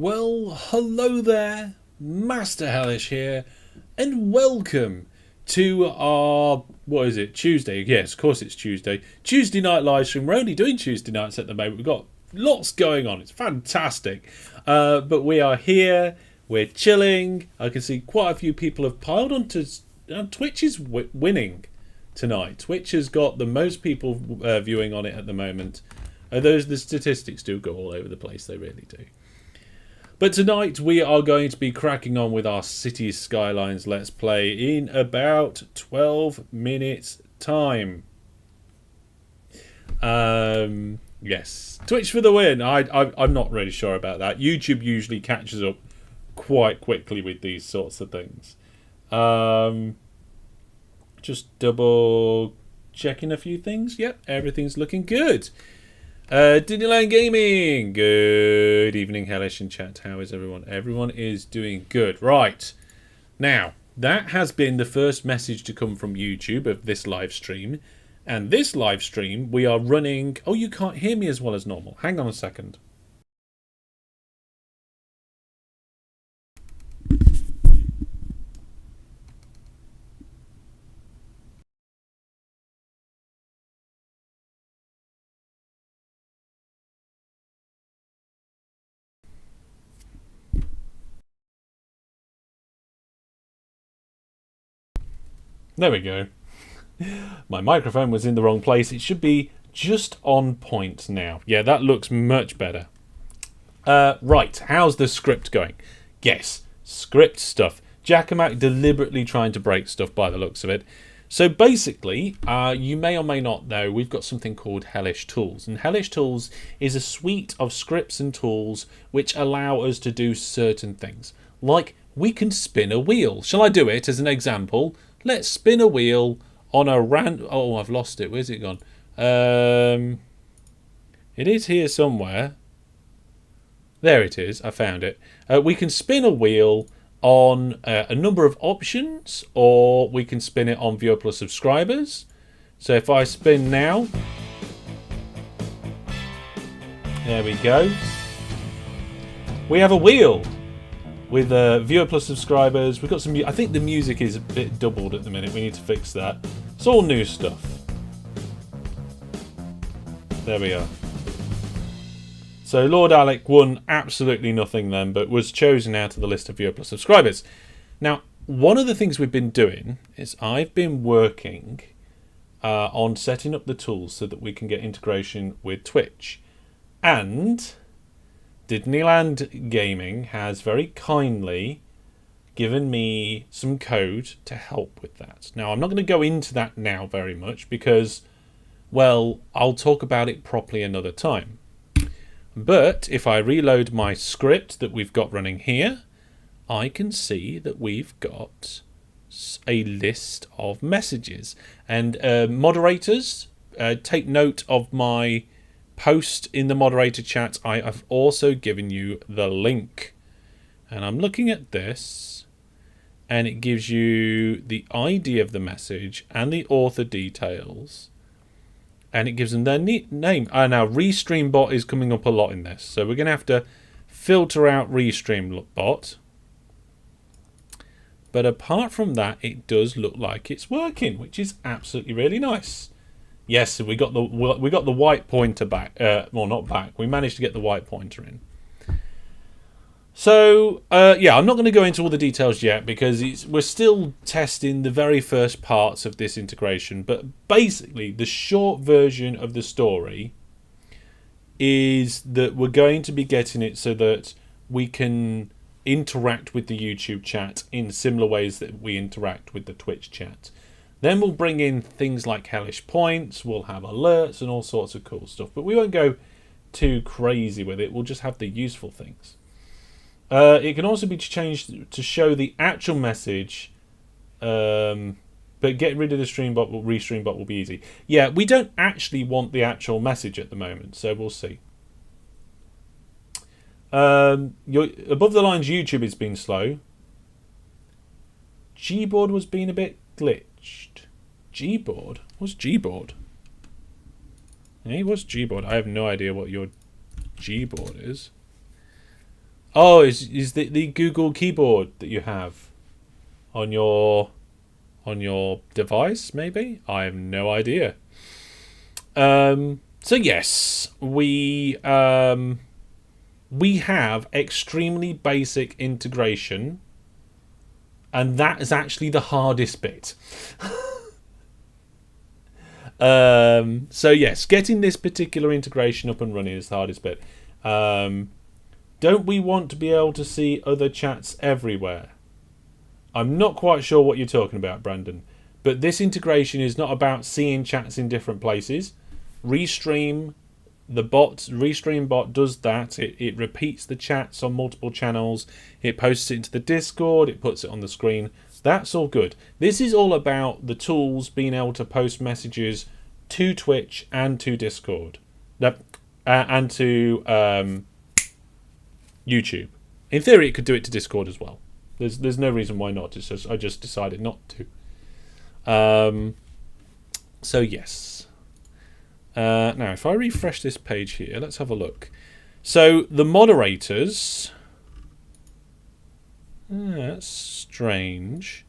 Well, hello there, Master Hellish here, and welcome to our, what is it, Tuesday? Yes, of course it's Tuesday. Tuesday night live stream. We're only doing Tuesday nights at the moment. We've got lots going on. It's fantastic. But we are here, we're chilling. I can see quite a few people have piled onto, Twitch is winning tonight. Twitch has got the most people viewing on it at the moment. The statistics do go all over the place, they really do. But tonight we are going to be cracking on with our Cities Skylines Let's Play in about 12 minutes time. Yes, Twitch for the win. I'm not really sure about that. YouTube usually catches up quite quickly with these sorts of things. Just double checking a few things. Yep, everything's looking good. Disneyland Gaming. Good evening, Hellish and chat. How is everyone? Everyone is doing good. Right. Now, that has been the first message to come from YouTube of this live stream. And this live stream, we are running... Oh, you can't hear me as well as normal. Hang on a second. There we go. My microphone was in the wrong place. It should be just on point now. Yeah, that looks much better. Right, how's the script going? Yes, script stuff. Jackamak deliberately trying to break stuff by the looks of it. So basically, you may or may not know, we've got something called Hellish Tools. And Hellish Tools is a suite of scripts and tools which allow us to do certain things. Like, we can spin a wheel. Shall I do it as an example? Let's spin a wheel on a Oh, I've lost it. Where's it gone? It is here somewhere. There it is. I found it. We can spin a wheel on a number of options, or we can spin it on viewer plus subscribers. So if I spin now, there we go. We have a wheel with viewer plus subscribers. We've got some... I think the music is a bit doubled at the minute. We need to fix that. It's all new stuff. There we are. So Lord Alec won absolutely nothing then, but was chosen out of the list of viewer plus subscribers. Now, one of the things we've been doing is I've been working on setting up the tools so that we can get integration with Twitch. And Disneyland Gaming has very kindly given me some code to help with that. Now, I'm not going to go into that now very much because, well, I'll talk about it properly another time. But if I reload my script that we've got running here, I can see that we've got a list of messages. And moderators, take note of my post in the moderator chat. I have also given you the link. And I'm looking at this, and it gives you the ID of the message and the author details. And it gives them their name. Now, ReStreamBot is coming up a lot in this. So we're going to have to filter out ReStreamBot. But apart from that, it does look like it's working, which is absolutely really nice. Yes, we got the white pointer back. Well, not back. We managed to get the white pointer in. So, yeah, I'm not going to go into all the details yet because we're still testing the very first parts of this integration. But basically, the short version of the story is that we're going to be getting it so that we can interact with the YouTube chat in similar ways that we interact with the Twitch chat. Then we'll bring in things like Hellish points, we'll have alerts and all sorts of cool stuff. But we won't go too crazy with it, we'll just have the useful things. It can also be changed to show the actual message, but getting rid of the ReStreamBot will be easy. Yeah, we don't actually want the actual message at the moment, so we'll see. Above the lines YouTube is being slow. Gboard was being a bit glitched. Gboard? What's Gboard? Hey, what's Gboard? I have no idea what your Gboard is. Oh, is the Google keyboard that you have on your device? Maybe I have no idea. So yes, we have extremely basic integration, and that is actually the hardest bit. So yes, getting this particular integration up and running is the hardest bit. Don't we want to be able to see other chats everywhere? I'm not quite sure what you're talking about, Brandon. But this integration is not about seeing chats in different places. Restream bot does that. It repeats the chats on multiple channels. It posts it into the Discord. It puts it on the screen. That's all good. This is all about the tools being able to post messages to Twitch and to Discord. And to YouTube. In theory, it could do it to Discord as well. There's no reason why not. It's just, I just decided not to. So yes. Now, if I refresh this page here, let's have a look. So the moderators. That's strange.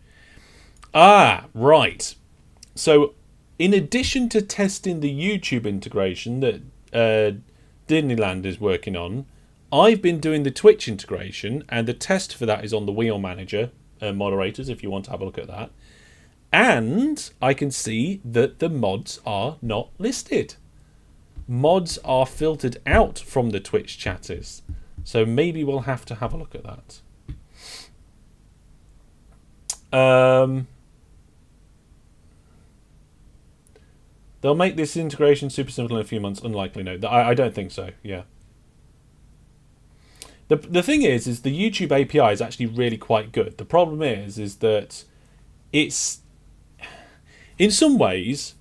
Ah, right. So in addition to testing the YouTube integration that Disneyland is working on, I've been doing the Twitch integration, and the test for that is on the Wheel Manager moderators, if you want to have a look at that. And I can see that the mods are not listed. Mods are filtered out from the Twitch chatters. So maybe we'll have to have a look at that. They'll make this integration super simple in a few months. Unlikely, no. I don't think so, yeah. The thing is the YouTube API is actually really quite good. The problem is that it's, in some ways,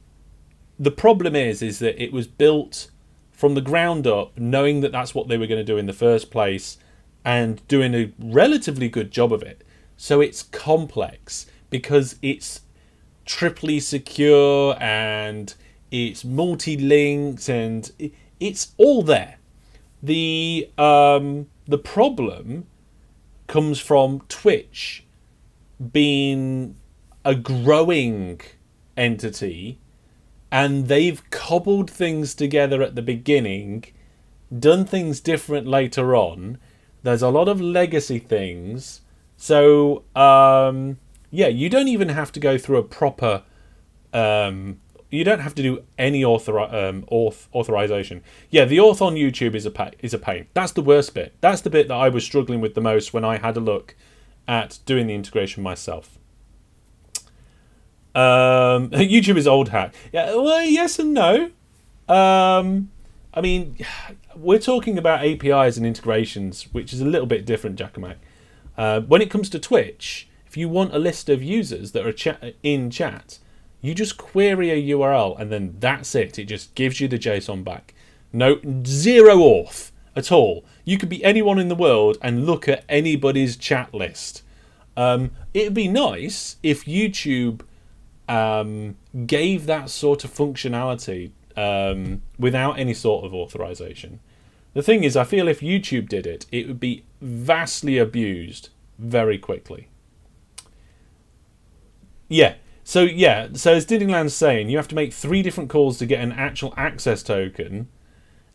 the problem is that it was built from the ground up, knowing that that's what they were going to do in the first place, and doing a relatively good job of it. So it's complex because it's triply secure and it's multi-linked and it's all there. The problem comes from Twitch being a growing entity, and they've cobbled things together at the beginning, done things different later on. There's a lot of legacy things. So, yeah, you don't even have to go through a proper... you don't have to do any authorization. Yeah, the auth on YouTube is a pain. That's the worst bit. That's the bit that I was struggling with the most when I had a look at doing the integration myself. YouTube is old hat. Yeah, well, yes and no. I mean, we're talking about APIs and integrations, which is a little bit different, Giacomo. When it comes to Twitch, if you want a list of users that are in chat, you just query a URL and then that's it. It just gives you the JSON back. No, zero auth at all. You could be anyone in the world and look at anybody's chat list. It'd be nice if YouTube gave that sort of functionality without any sort of authorization. The thing is, I feel if YouTube did it, it would be vastly abused very quickly. Yeah. So as Disneyland's saying, you have to make 3 different calls to get an actual access token,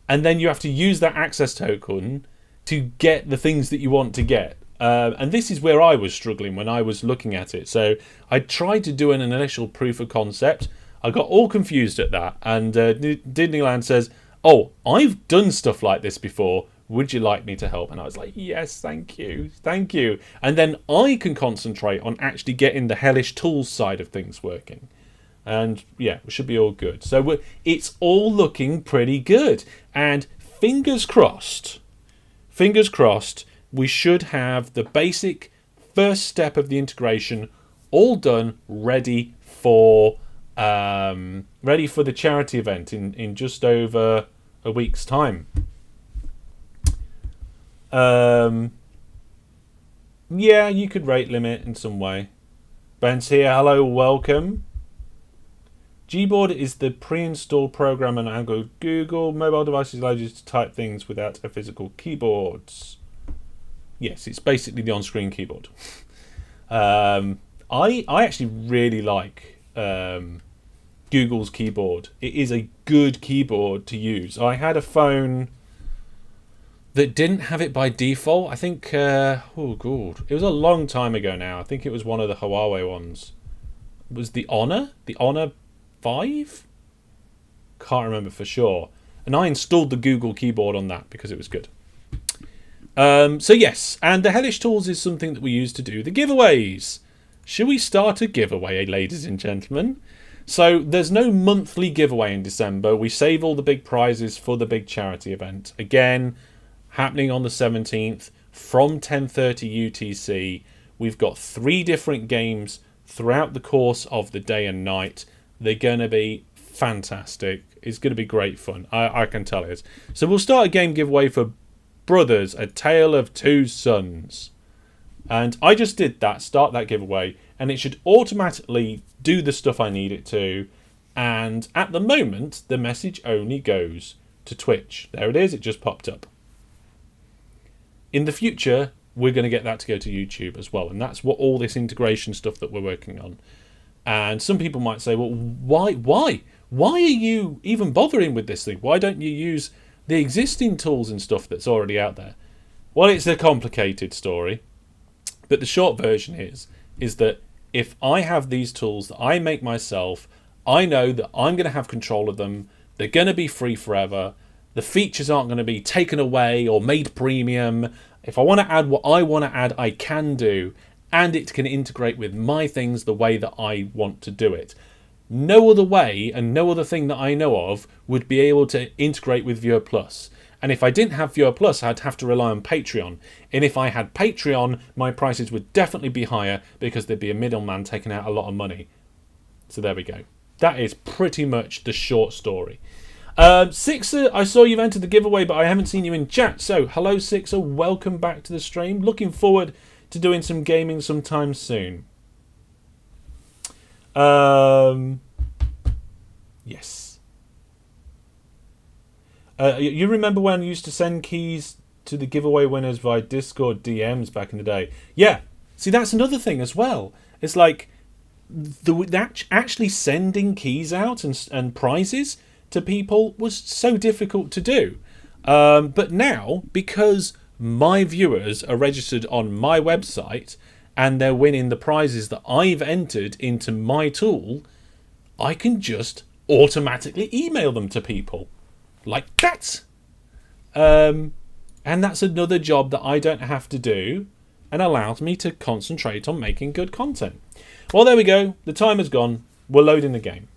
and then you have to use that access token to get the things that you want to get. And this is where I was struggling when I was looking at it. So I tried to do an initial proof of concept. I got all confused at that, and Disneyland says, "Oh, I've done stuff like this before. Would you like me to help?" And I was like, yes, thank you. And then I can concentrate on actually getting the Hellish tools side of things working. And yeah, it should be all good. So it's all looking pretty good. And fingers crossed, we should have the basic first step of the integration all done, ready for the charity event in just over a week's time. Yeah, you could rate limit in some way. Ben's here. Hello, welcome. Gboard is the pre-installed program on Google. Mobile devices allow you to type things without a physical keyboard. Yes, it's basically the on-screen keyboard. I actually really like Google's keyboard. It is a good keyboard to use. I had a phone that didn't have it by default. I think, it was a long time ago now. I think it was one of the Huawei ones. It was the Honor 5? Can't remember for sure. And I installed the Google keyboard on that because it was good. So yes, and the Hellish tools is something that we use to do the giveaways. Should we start a giveaway, ladies and gentlemen? So there's no monthly giveaway in December. We save all the big prizes for the big charity event. Again, happening on the 17th from 10:30 UTC. We've got 3 different games throughout the course of the day and night. They're going to be fantastic. It's going to be great fun. I can tell it is. So we'll start a game giveaway for Brothers, A Tale of Two Sons. And I just did that, start that giveaway, and it should automatically do the stuff I need it to. And at the moment, the message only goes to Twitch. There it is, it just popped up. In the future, we're going to get that to go to YouTube as well. And that's what all this integration stuff that we're working on. And some people might say, well, why are you even bothering with this thing? Why don't you use the existing tools and stuff that's already out there? Well, it's a complicated story. But the short version is that if I have these tools that I make myself, I know that I'm going to have control of them. They're going to be free forever. The features aren't going to be taken away or made premium. If I want to add what I want to add, I can do. And it can integrate with my things the way that I want to do it. No other way and no other thing that I know of would be able to integrate with Viewer Plus. And if I didn't have Viewer Plus, I'd have to rely on Patreon. And if I had Patreon, my prices would definitely be higher because there'd be a middleman taking out a lot of money. So there we go. That is pretty much the short story. Sixer, I saw you've entered the giveaway, but I haven't seen you in chat. So hello, Sixer. Welcome back to the stream. Looking forward to doing some gaming sometime soon. Yes. You remember when you used to send keys to the giveaway winners via Discord DMs back in the day? Yeah. See, that's another thing as well. It's like actually sending keys out and prizes to people was so difficult to do. But now, because my viewers are registered on my website and they're winning the prizes that I've entered into my tool, I can just automatically email them to people. Like that. And that's another job that I don't have to do and allows me to concentrate on making good content. Well, there we go. The time has gone. We're loading the game.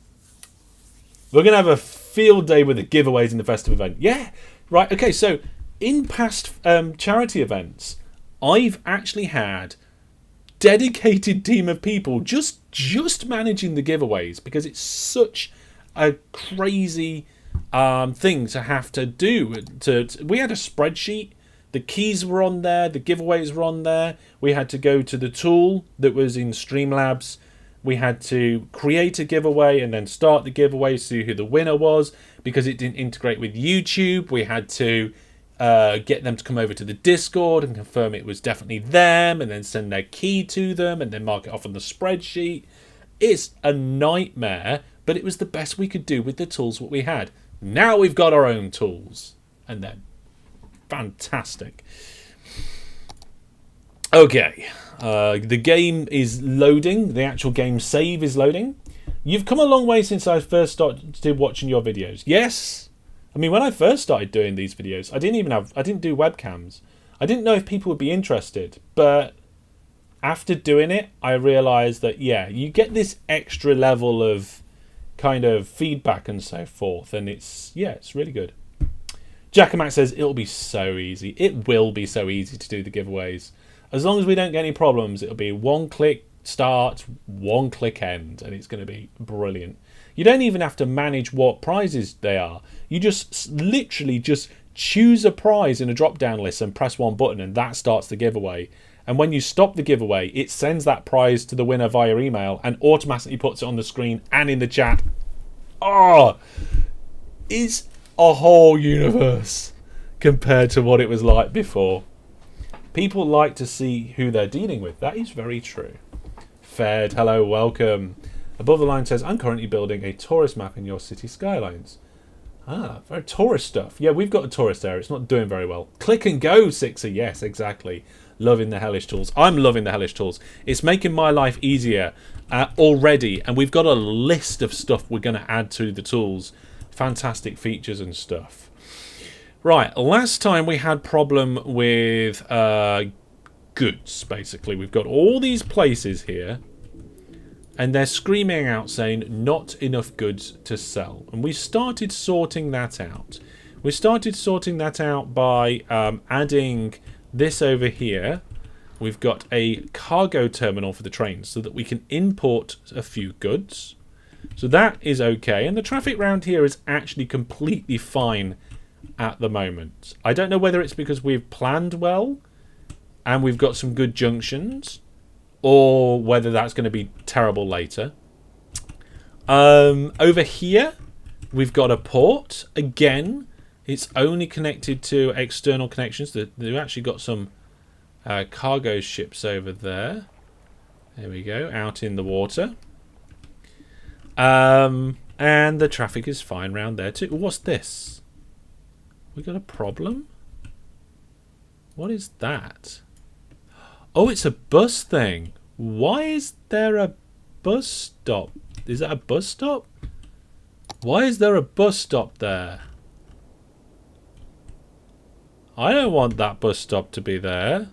We're going to have a field day with the giveaways in the festive event. Yeah. Right. Okay. So in past charity events, I've actually had dedicated team of people just managing the giveaways because it's such a crazy thing to have to do. We had a spreadsheet. The keys were on there. The giveaways were on there. We had to go to the tool that was in Streamlabs. We had to create a giveaway and then start the giveaway, see who the winner was. Because it didn't integrate with YouTube, we had to get them to come over to the Discord and confirm it was definitely them and then send their key to them and then mark it off on the spreadsheet. It's a nightmare, but it was the best we could do with the tools that we had. Now we've got our own tools. And they're fantastic. Okay. The game is loading. The actual game save is loading. You've come a long way since I first started watching your videos. Yes. I mean, when I first started doing these videos, I didn't do webcams. I didn't know if people would be interested. But after doing it, I realised that, yeah, you get this extra level of kind of feedback and so forth, and it's really good. Jackamat says it'll be so easy. It will be so easy to do the giveaways. As long as we don't get any problems, it'll be one click start, one click end, and it's going to be brilliant. You don't even have to manage what prizes they are. You just literally just choose a prize in a drop down list and press one button, and that starts the giveaway. And when you stop the giveaway, it sends that prize to the winner via email and automatically puts it on the screen and in the chat. Oh, it's a whole universe compared to what it was like before. People like to see who they're dealing with. That is very true. Fed, hello, welcome. Above the line says, I'm currently building a tourist map in your Cities Skylines. Ah, very tourist stuff. Yeah, we've got a tourist area. It's not doing very well. Click and go, Sixer. Yes, exactly. Loving the Hellish tools. I'm loving the Hellish tools. It's making my life easier already. And we've got a list of stuff we're going to add to the tools. Fantastic features and stuff. Right, last time we had problem with goods, basically. We've got all these places here. And they're screaming out saying not enough goods to sell. And we started sorting that out. We started sorting that out by adding this over here. We've got a cargo terminal for the trains so that we can import a few goods. So that is okay. And the traffic round here is actually completely fine at the moment. I don't know whether it's because we've planned well and we've got some good junctions, or whether that's going to be terrible later. Over here, we've got a port. Again, it's only connected to external connections. They've actually got some cargo ships over there. There we go, out in the water. And the traffic is fine round there too. What's this? We got a problem? What is that? Oh, it's a bus thing. Why is there a bus stop? Is that a bus stop? Why is there a bus stop there? I don't want that bus stop to be there.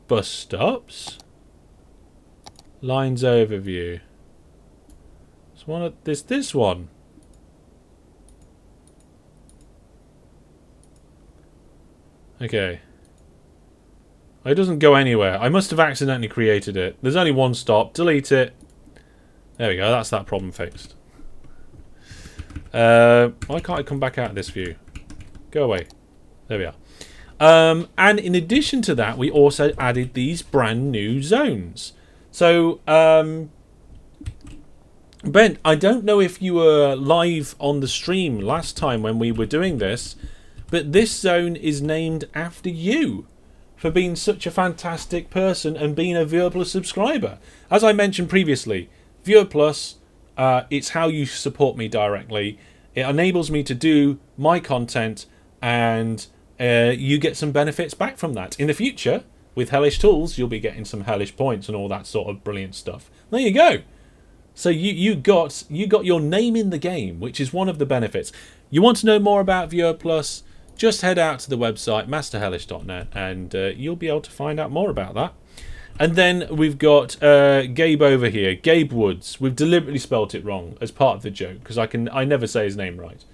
Bus stops. Lines overview. It's one of this one. Okay. It doesn't go anywhere. I must have accidentally created it. There's only one stop. Delete it. There we go. That's that problem fixed. Why can't I come back out of this view? Go away. There we are. And in addition to that, we also added these brand new zones. So, Ben, I don't know if you were live on the stream last time when we were doing this, but this zone is named after you for being such a fantastic person and being a Viewer Plus subscriber. As I mentioned previously, Viewer Plus, it's how you support me directly. It enables me to do my content, and you get some benefits back from that. In the future, with Hellish tools, you'll be getting some Hellish points and all that sort of brilliant stuff. There you go. So you got your name in the game, which is one of the benefits. You want to know more about Viewer Plus? Just head out to the website, masterhellish.net, and you'll be able to find out more about that. And then we've got Gabe over here, Gabe Woods. We've deliberately spelt it wrong as part of the joke, because I never say his name right.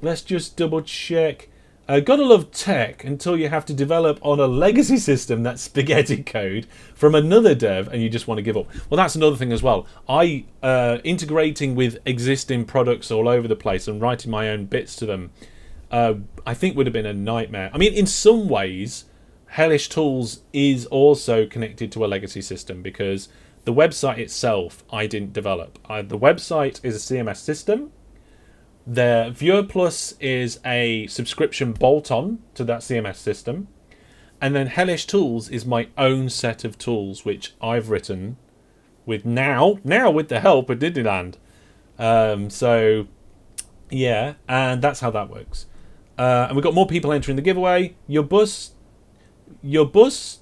Let's just double check. Gotta love tech until you have to develop on a legacy system that's spaghetti code from another dev and you just want to give up. Well, that's another thing as well. Integrating with existing products all over the place and writing my own bits to them, I think would have been a nightmare. I mean, in some ways, Hellish Tools is also connected to a legacy system because the website itself I didn't develop. The website is a CMS system. The Viewer Plus is a subscription bolt-on to that CMS system. And then Hellish Tools is my own set of tools, which I've written with now with the help of Disneyland. So, yeah, and that's how that works. And we've got more people entering the giveaway. Your bus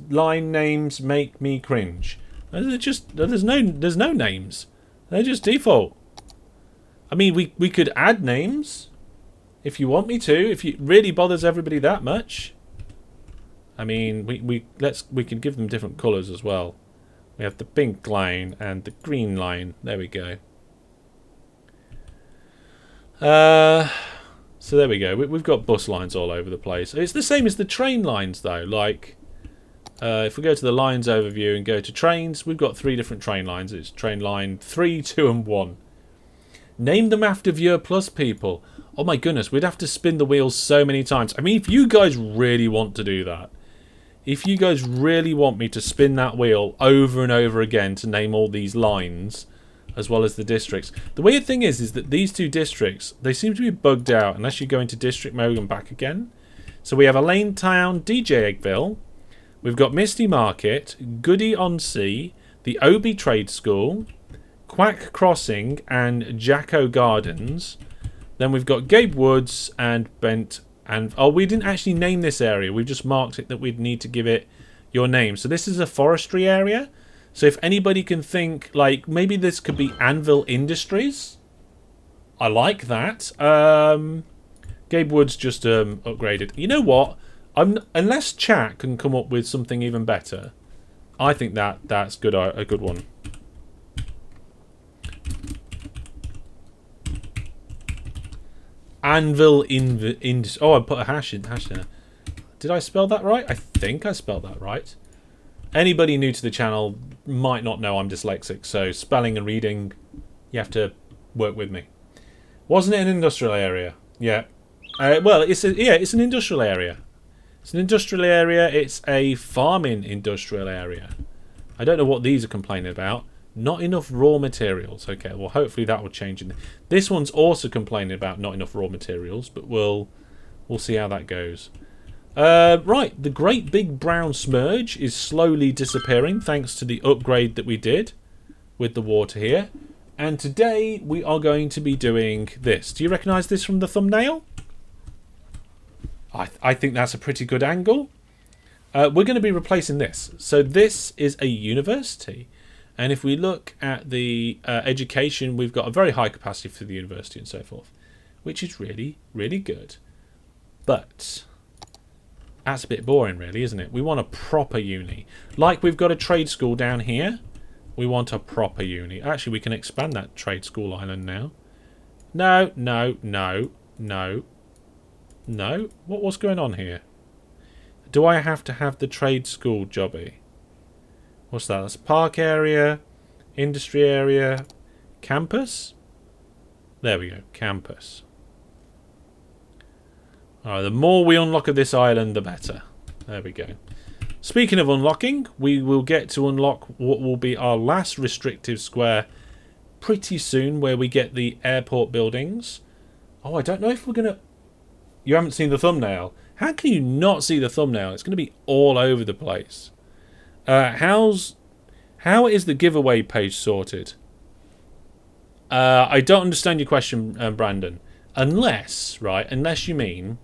line names make me cringe. There's no names. They're just default. I mean, we could add names if you want me to, if it really bothers everybody that much. I mean, we could give them different colours as well. We have the pink line and the green line. There we go. So there we go. We've got bus lines all over the place. It's the same as the train lines, though. Like, if we go to the lines overview and go to trains, we've got 3 different train lines. It's train line 3, 2, and 1. Name them after Viewer Plus people. Oh my goodness, we'd have to spin the wheels so many times. I mean, if you guys really want to do that, if you guys really want me to spin that wheel over and over again to name all these lines, as well as the districts. The weird thing is that these two districts, they seem to be bugged out unless you go into district mode and back again. So we have Elaine Town, DJ Eggville. We've got Misty Market, Goody on Sea, the Obi Trade School, Quack Crossing, and Jacko Gardens. Then we've got Gabe Woods and Bent. And oh, we didn't actually name this area. We just marked it that we'd need to give it your name. So this is a forestry area. So if anybody can think, like, maybe this could be Anvil Industries. I like that. Gabe Woods just upgraded. You know what? Unless chat can come up with something even better, I think that's good. A good one. Anvil oh, I put a hash there. Did I spell that right? I think I spelled that right. Anybody new to the channel might not know I'm dyslexic, so spelling and reading, you have to work with me. Wasn't it an industrial area? Yeah. Well, it's an industrial area. It's an industrial area. It's a farming industrial area. I don't know what these are complaining about. Not enough raw materials. Okay, well, hopefully that will change. This one's also complaining about not enough raw materials, but we'll see how that goes. Right, the great big brown smudge is slowly disappearing thanks to the upgrade that we did with the water here. And today we are going to be doing this. Do you recognise this from the thumbnail? I think that's a pretty good angle. We're going to be replacing this. So this is a university. And if we look at the education, we've got a very high capacity for the university and so forth, which is really, really good. But that's a bit boring, really, isn't it? We want a proper uni. Like we've got a trade school down here. We want a proper uni. Actually, we can expand that trade school island now. No, no, no, no, no. What's going on here? Do I have to have the trade school jobby? What's that? That's park area, industry area, campus? There we go, campus. Alright, the more we unlock of this island, the better. There we go. Speaking of unlocking, we will get to unlock what will be our last restrictive square pretty soon, where we get the airport buildings. Oh, I don't know if we're going to... You haven't seen the thumbnail. How can you not see the thumbnail? It's going to be all over the place. How is the giveaway page sorted? I don't understand your question, Brandon. Unless you mean...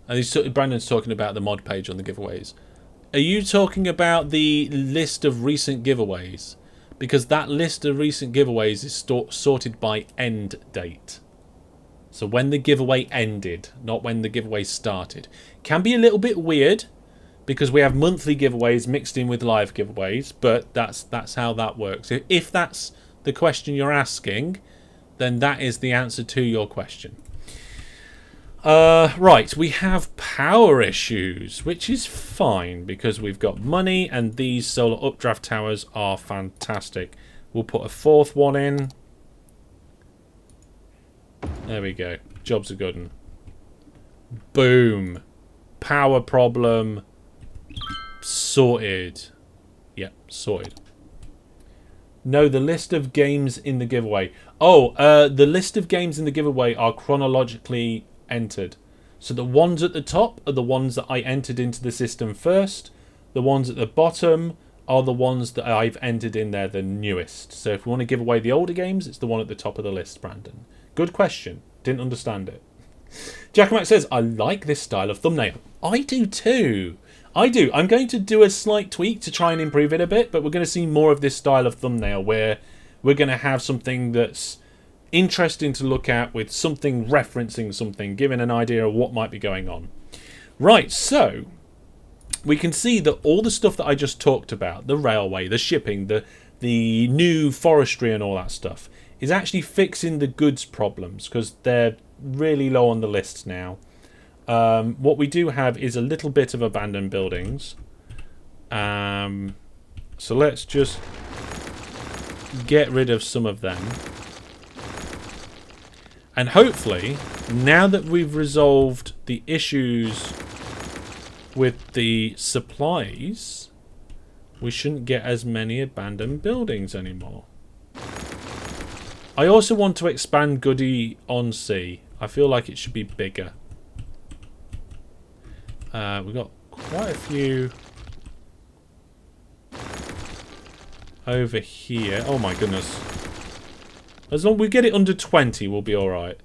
Brandon's talking about the mod page on the giveaways. Are you talking about the list of recent giveaways? Because that list of recent giveaways is sorted by end date. So when the giveaway ended, not when the giveaway started. Can be a little bit weird, because we have monthly giveaways mixed in with live giveaways, but that's how that works. If that's the question you're asking, then that is the answer to your question. Right, we have power issues, which is fine because we've got money and these solar updraft towers are fantastic. We'll put a fourth one in. There we go. Job's a good one. Boom. Power problem sorted. Yep, sorted. No, the list of games in the giveaway. Oh, the list of games in the giveaway are chronologically entered. So the ones at the top are the ones that I entered into the system first. The ones at the bottom are the ones that I've entered in there, the newest. So if we want to give away the older games, it's the one at the top of the list, Brandon. Good question. Didn't understand it. Jackomac says, I like this style of thumbnail. I do too. I do. I'm going to do a slight tweak to try and improve it a bit, but we're going to see more of this style of thumbnail where we're going to have something that's interesting to look at with something referencing something, giving an idea of what might be going on. Right, so we can see that all the stuff that I just talked about, the railway, the shipping, the new forestry and all that stuff, is actually fixing the goods problems because they're really low on the list now. What we do have is a little bit of abandoned buildings. So let's just get rid of some of them. And hopefully, now that we've resolved the issues with the supplies, we shouldn't get as many abandoned buildings anymore. I also want to expand Goody on Sea. I feel like it should be bigger. We've got quite a few over here. Oh my goodness. As long as we get it under 20, we'll be alright.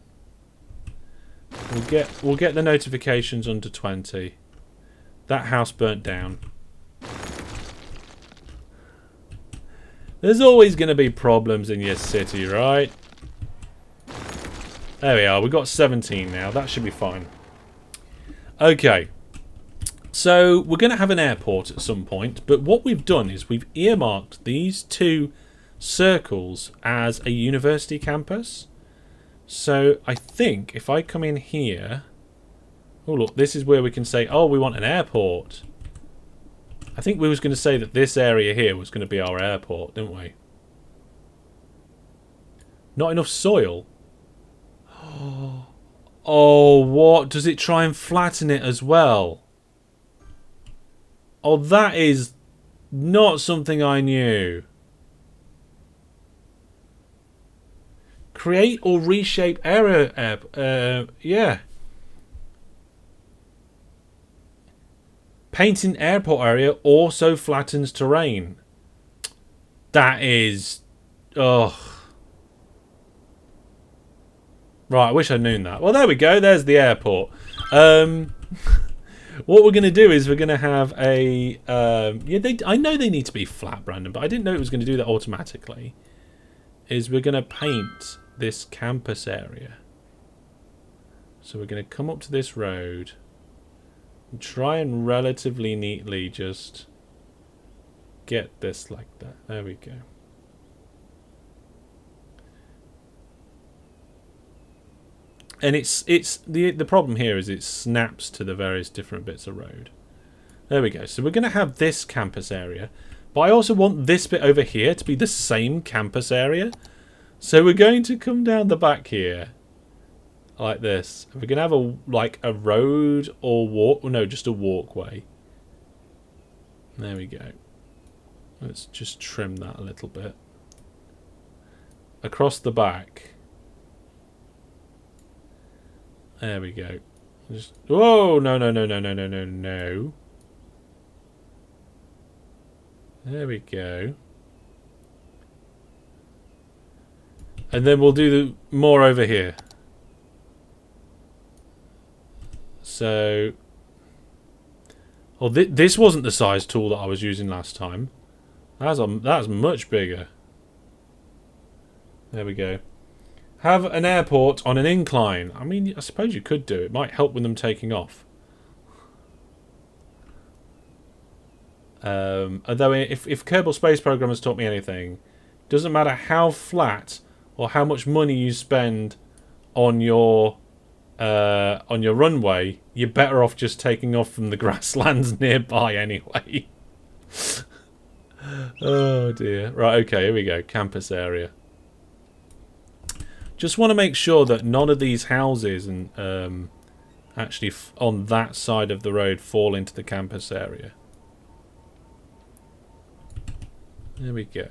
We'll get the notifications under 20. That house burnt down. There's always going to be problems in your city, right? There we are. We've got 17 now. That should be fine. Okay. So, we're going to have an airport at some point. But what we've done is we've earmarked these 2 circles as a university campus. So, I think if I come in here... Oh, look. This is where we can say, oh, we want an airport. I think we was going to say that this area here was going to be our airport, didn't we? Not enough soil. Oh, what? Does it try and flatten it as well? Oh, that is not something I knew. Create or reshape area. Yeah. Painting airport area also flattens terrain. That is... Ugh. Right, I wish I'd known that. Well, there we go. There's the airport. What we're going to do is we're going to have a... I know they need to be flat, Brandon, but I didn't know it was going to do that automatically. Is we're going to paint this campus area. So we're going to come up to this road and try and relatively neatly just get this like that. There we go. And it's the problem here is it snaps to the various different bits of road. There we go. So we're going to have this campus area, but I also want this bit over here to be the same campus area. So we're going to come down the back here like this. We're going to have a road or walk. No, just a walkway. There we go. Let's just trim that a little bit. Across the back. There we go. Just, whoa! No. There we go. And then we'll do more over here. So... Oh, this wasn't the size tool that I was using last time. That's much bigger. There we go. Have an airport on an incline. I mean, I suppose you could do it. It might help with them taking off. Although, if Kerbal Space Program has taught me anything, it doesn't matter how flat or how much money you spend on your runway, you're better off just taking off from the grasslands nearby anyway. Oh dear. Right, okay, here we go. Campus area. Just want to make sure that none of these houses and actually on that side of the road fall into the campus area. There we go.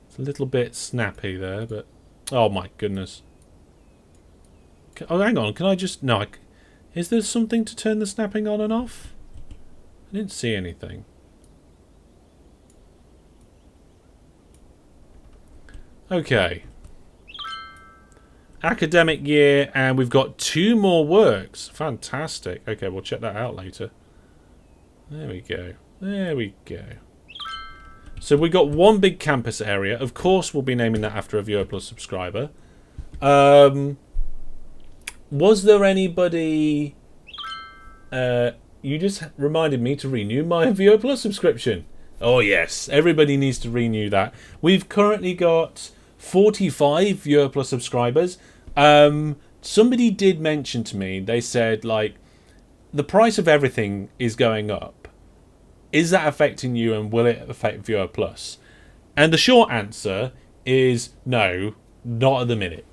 It's a little bit snappy there, but... Oh my goodness. Oh, hang on. Can I just... No, is there something to turn the snapping on and off? I didn't see anything. Okay. Academic year, and we've got 2 more works. Fantastic. Okay, we'll check that out later. There we go. There we go. So we got 1 big campus area. Of course, we'll be naming that after a viewer plus subscriber. Was there anybody... you just reminded me to renew my viewer plus subscription. Oh, yes. Everybody needs to renew that. We've currently got 45 viewer plus subscribers. Somebody did mention to me, they said, like, the price of everything is going up. Is that affecting you, and will it affect viewer plus? And the short answer is no, not at the minute.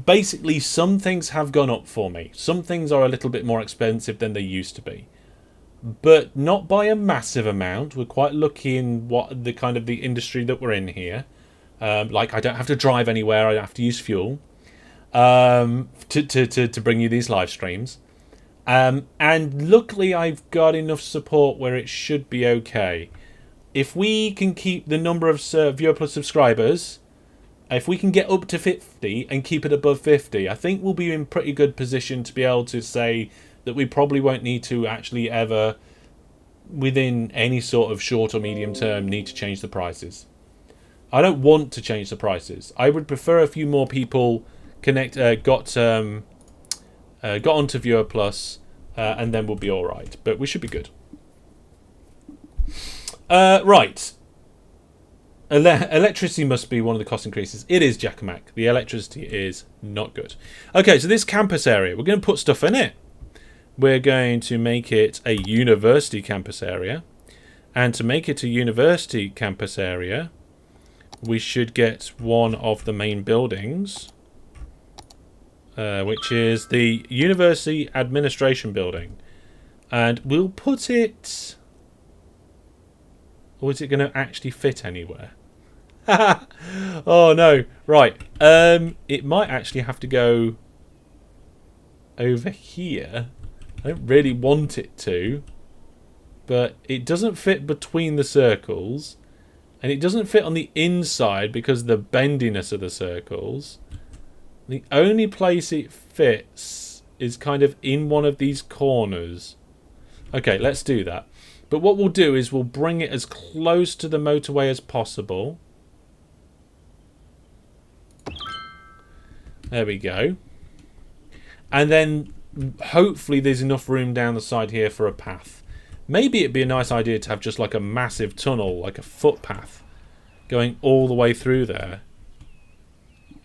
Basically, some things have gone up for me. Some things are a little bit more expensive than they used to be. but not by a massive amount. We're quite lucky in what the kind of the industry that we're in here. Like I don't have to drive anywhere. I don't have to use fuel to bring you these live streams. And luckily I've got enough support where it should be okay. If we can keep the number of Viewer Plus subscribers, if we can get up to 50 and keep it above 50, I think we'll be in pretty good position to be able to say that we probably won't need to actually ever, within any sort of short or medium term, need to change the prices. I don't want to change the prices. I would prefer a few more people got onto Viewer Plus, and then we'll be all right. But we should be good. Right. Electricity must be one of the cost increases. It is, Jackamak. The electricity is not good. Okay, so this campus area, we're going to put stuff in it. We're going to make it a university campus area. And to make it a university campus area, we should get one of the main buildings, which is the University Administration Building. And we'll put it... Or is it going to actually fit anywhere? Oh, no. Right. It might actually have to go over here. I don't really want it to. But it doesn't fit between the circles. And it doesn't fit on the inside because of the bendiness of the circles. The only place it fits is kind of in one of these corners. Okay, let's do that. But what we'll do is we'll bring it as close to the motorway as possible. There we go. And then hopefully there's enough room down the side here for a path. Maybe it'd be a nice idea to have just like a massive tunnel, like a footpath, going all the way through there.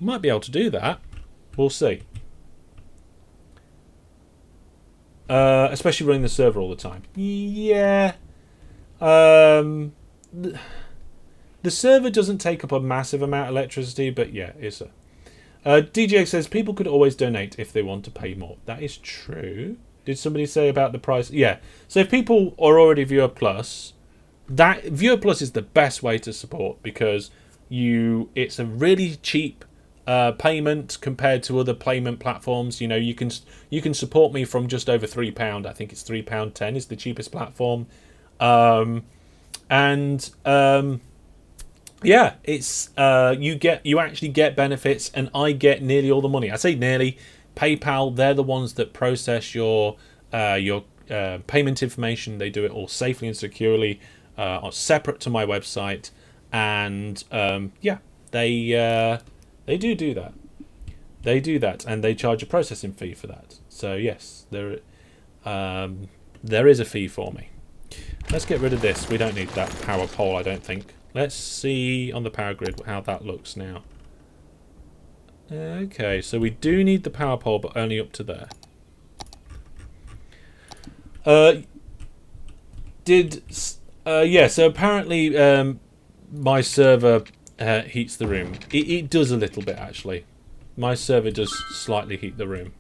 Might be able to do that. We'll see. Especially running the server all the time. Yeah. The server doesn't take up a massive amount of electricity, but yeah, it's a... DJ says people could always donate if they want to pay more. That is true. Did somebody say about the price? Yeah. So if people are already Viewer Plus, that Viewer Plus is the best way to support because it's a really cheap payment compared to other payment platforms. You know, you can support me from just over £3. I think it's £3.10 is the cheapest platform. Yeah, it's you actually get benefits, and I get nearly all the money. I say nearly. PayPal, they're the ones that process your payment information. They do it all safely and securely, separate to my website, and yeah, they do that. They do that, and they charge a processing fee for that. So yes, there is a fee for me. Let's get rid of this. We don't need that power pole, I don't think. Let's see on the power grid how that looks now. Okay, so we do need the power pole, but only up to there. Yeah, so apparently my server heats the room. It does a little bit, actually. My server does slightly heat the room.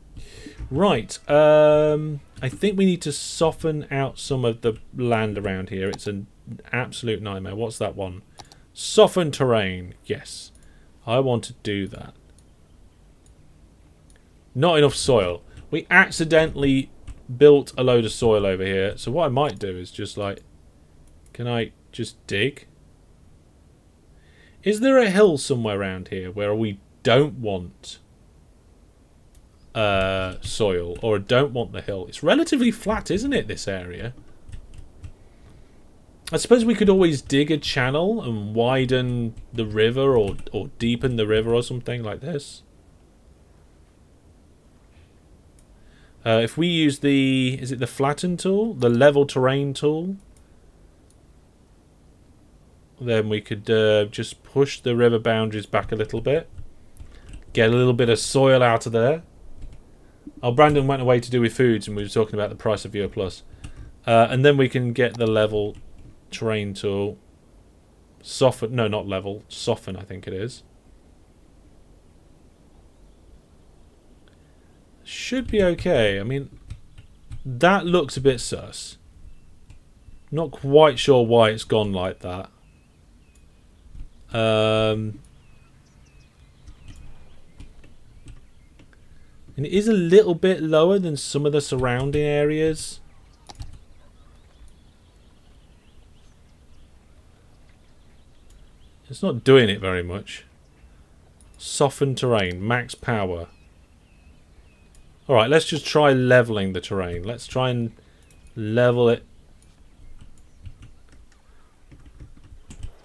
Right, I think we need to soften out some of the land around here. It's an absolute nightmare. What's that one? Soften terrain. Yes, I want to do that. Not enough soil. We accidentally built a load of soil over here. So what I might do is just like... Can I just dig? Is there a hill somewhere around here where we don't want soil? Or don't want the hill? It's relatively flat, isn't it, this area? I suppose we could always dig a channel and widen the river or deepen the river or something like this. If we use is it the flatten tool? The level terrain tool? Then we could just push the river boundaries back a little bit. Get a little bit of soil out of there. Oh, Brandon went away to do with foods and we were talking about the price of Viewer Plus. And then we can get the level terrain tool. Soften, no, not level. Soften, I think it is. Should be okay. I mean, that looks a bit sus. Not quite sure why it's gone like that. And it is a little bit lower than some of the surrounding areas. It's not doing it very much. Soften terrain, max power. Alright, let's just try leveling the terrain. Let's try and level it.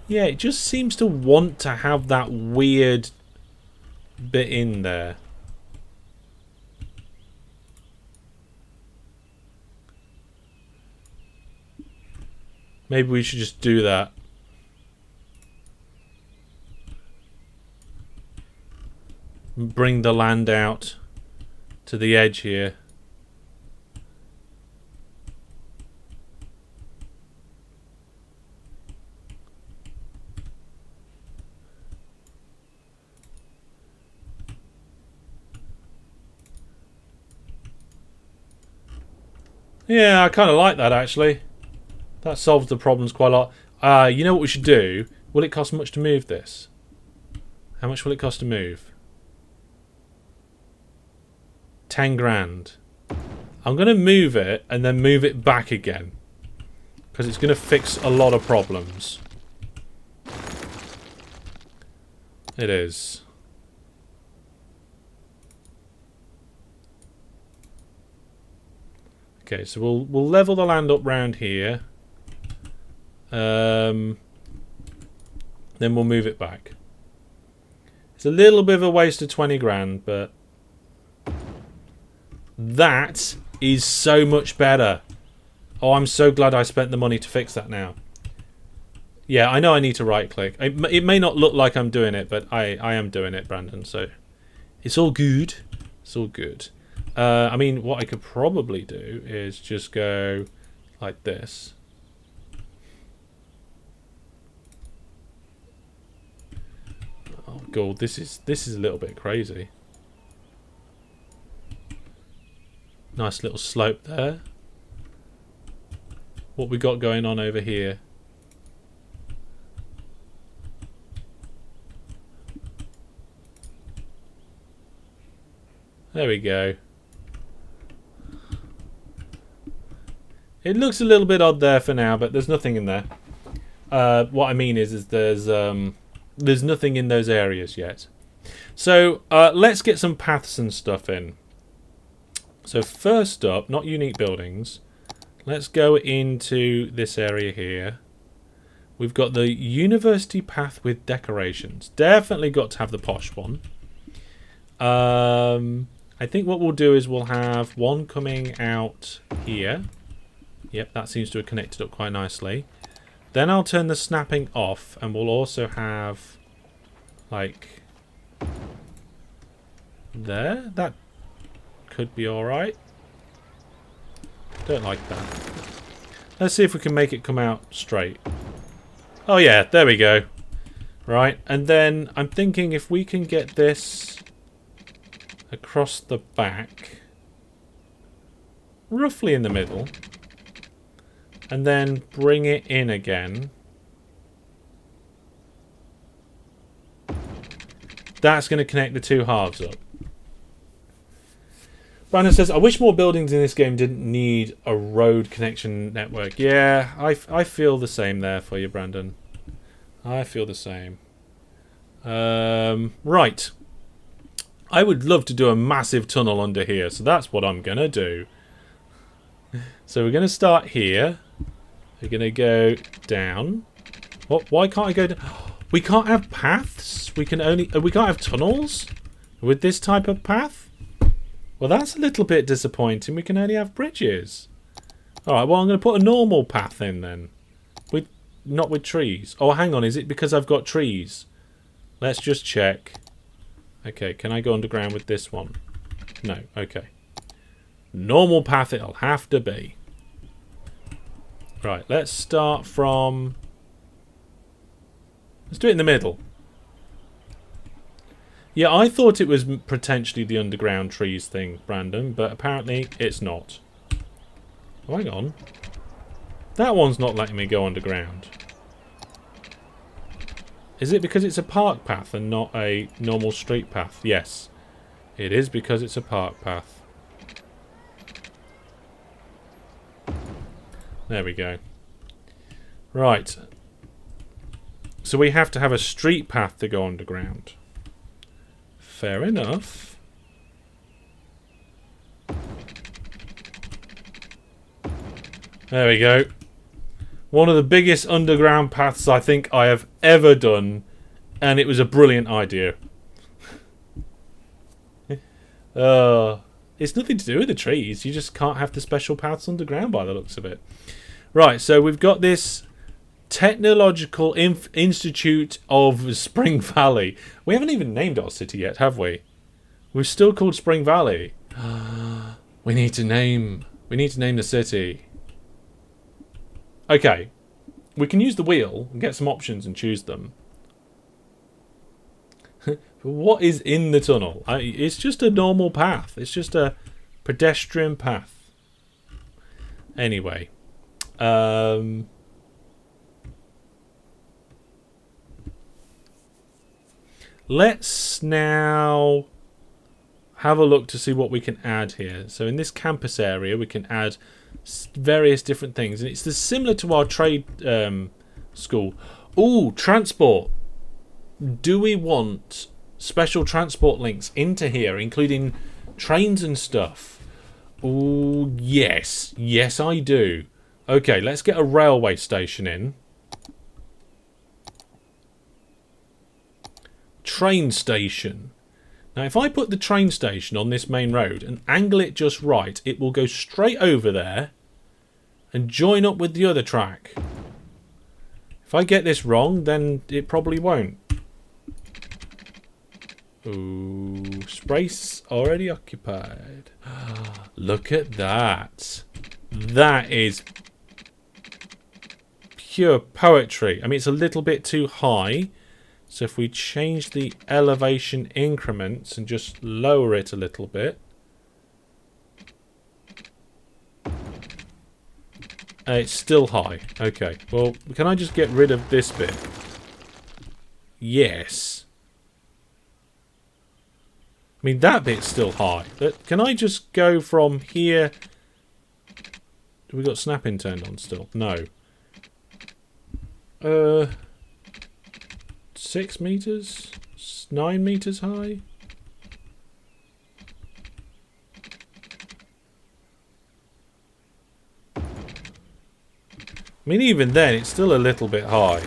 Yeah, it just seems to want to have that weird bit in there. Maybe we should just do that. Bring the land out to the edge here. Yeah, I kind of like that actually. That solves the problems quite a lot. You know what we should do? Will it cost much to move this? How much will it cost to move? 10 grand. I'm going to move it and then move it back again. Because it's going to fix a lot of problems. It is. Okay, so we'll level the land up round here. Then we'll move it back. It's a little bit of a waste of 20 grand, but that is so much better. Oh, I'm so glad I spent the money to fix that now. Yeah, I know I need to right click. It may not look like I'm doing it, but I am doing it, Brandon, so it's all good. It's all good. I mean, what I could probably do is just go like this. Oh god, this is a little bit crazy. Nice little slope there. What we got going on over here? There we go. It looks a little bit odd there for now, but there's nothing in there. What I mean is there's nothing in those areas yet. So let's get some paths and stuff in. So first up, not unique buildings. Let's go into this area here. We've got the university path with decorations. Definitely got to have the posh one. I think what we'll do is we'll have one coming out here. Yep, that seems to have connected up quite nicely. Then I'll turn the snapping off, and we'll also have, like, there. That could be alright. Don't like that. Let's see if we can make it come out straight. Oh yeah, there we go. Right, and then I'm thinking if we can get this across the back, roughly in the middle, and then bring it in again. That's going to connect the two halves up. Brandon says, I wish more buildings in this game didn't need a road connection network. Yeah, I feel the same there for you, Brandon. I feel the same. Right. I would love to do a massive tunnel under here, so that's what I'm going to do. So we're going to start here. We're going to go down. What? Why can't I go down? We can't have paths? We can't have tunnels with this type of path? Well, that's a little bit disappointing. We can only have bridges. Alright, well, I'm going to put a normal path in then. Not with trees. Oh, hang on. Is it because I've got trees? Let's just check. Okay, can I go underground with this one? No, okay. Normal path it'll have to be. Right, let's start from... Let's do it in the middle. Yeah, I thought it was potentially the underground trees thing, Brandon, but apparently it's not. Oh, hang on. That one's not letting me go underground. Is it because it's a park path and not a normal street path? Yes. It is because it's a park path. There we go. Right. So we have to have a street path to go underground. Fair enough. There we go. One of the biggest underground paths I think I have ever done, and it was a brilliant idea. It's nothing to do with the trees. You just can't have the special paths underground by the looks of it. Right, so we've got this Technological Institute of Spring Valley. We haven't even named our city yet, have we? We're still called Spring Valley. We need to name the city. Okay, we can use the wheel and get some options and choose them. What is in the tunnel? It's just a normal path. It's just a pedestrian path. Anyway. Let's now have a look to see what we can add here. So in this campus area, we can add various different things. And it's similar to our trade school. Ooh, transport. Do we want special transport links into here, including trains and stuff? Ooh, yes. Yes, I do. Okay, let's get a railway station in. Train station. Now, if I put the train station on this main road and angle it just right, it will go straight over there and join up with the other track. If I get this wrong, then it probably won't. Ooh, space already occupied. Look at that. That is pure poetry. I mean, it's a little bit too high. So if we change the elevation increments and just lower it a little bit. It's still high. Okay. Well, can I just get rid of this bit? Yes. I mean, that bit's still high. Can I just go from here? Have we got snapping turned on still? No. 6 meters? 9 meters high? I mean, even then, it's still a little bit high.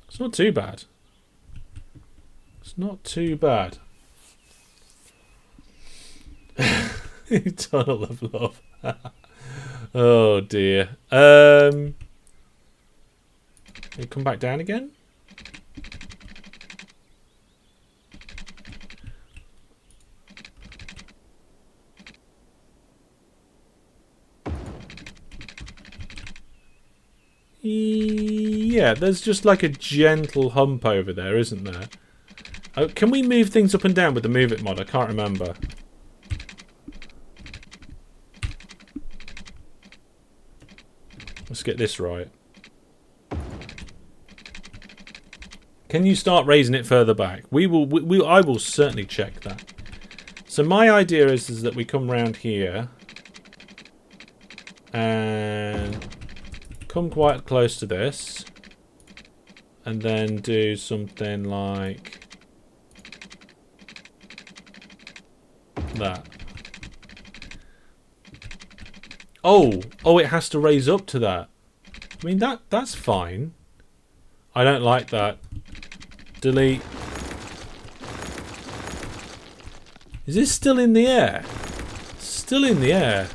It's not too bad. It's not too bad. Tunnel of love. Oh dear. We come back down again. Yeah, there's just like a gentle hump over there, isn't there? Oh, can we move things up and down with the Move It mod? I can't remember. Let's get this right. Can you start raising it further back? I will certainly check that. So my idea is that we come round here and come quite close to this and then do something like that. Oh, it has to raise up to that. I mean, that's fine. I don't like that. Delete. Is this still in the air? Still in the air.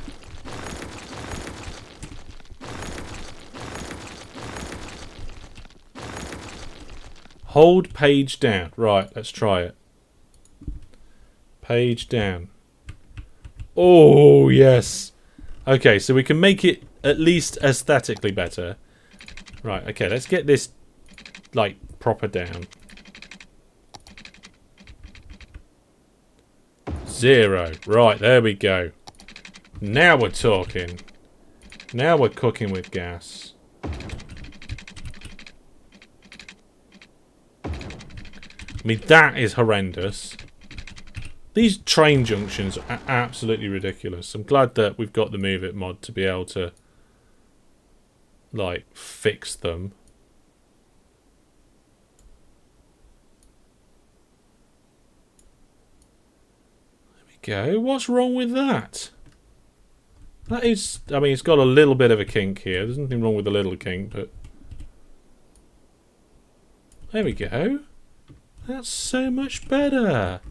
Hold page down. Right, let's try it. Page down. Oh, yes. Okay, so we can make it at least aesthetically better. Right, okay, let's get this, like, proper down. 0. Right, there we go. Now we're talking. Now we're cooking with gas. I mean, that is horrendous. These train junctions are absolutely ridiculous. I'm glad that we've got the Move It mod to be able to, like, fix them. There we go. What's wrong with that? That is... I mean, it's got a little bit of a kink here. There's nothing wrong with a little kink, but... There we go. That's so much better.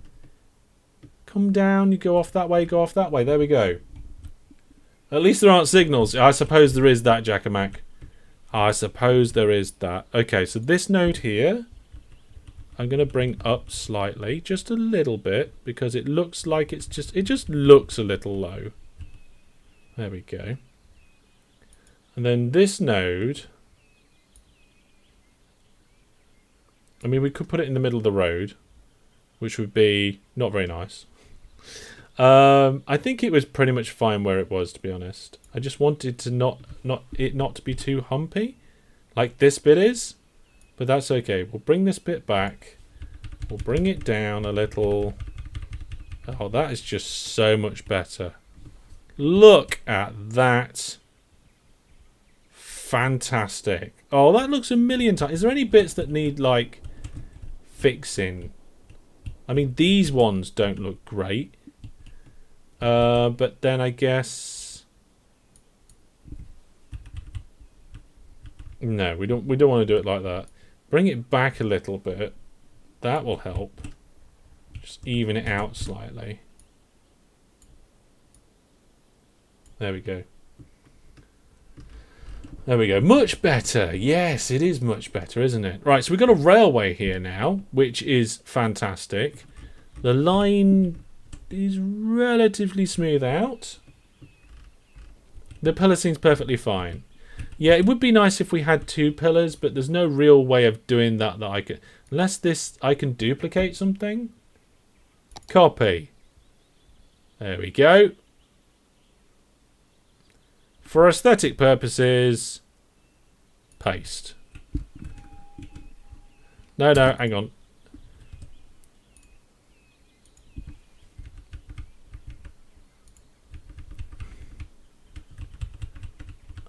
Come down, you go off that way, go off that way. There we go. At least there aren't signals. I suppose there is that, Jackamak. I suppose there is that. Okay, so this node here, I'm going to bring up slightly, just a little bit, because it looks like it's just... It just looks a little low. There we go. And then this node... I mean, we could put it in the middle of the road, which would be not very nice. I think it was pretty much fine where it was, to be honest. I just wanted to not to be too humpy, like this bit is. But that's okay. We'll bring this bit back. We'll bring it down a little. Oh, that is just so much better. Look at that. Fantastic. Oh, that looks a million times. Is there any bits that need, like, fixing? I mean, these ones don't look great. But then I guess... No, we don't want to do it like that. Bring it back a little bit. That will help. Just even it out slightly. There we go. There we go. Much better. Yes, it is much better, isn't it? Right, so we've got a railway here now, which is fantastic. The line is relatively smooth out. The pillar seems perfectly fine. Yeah, it would be nice if we had two pillars, but there's no real way of doing that I could... Unless this... I can duplicate something. Copy. There we go. For aesthetic purposes, paste. No, hang on.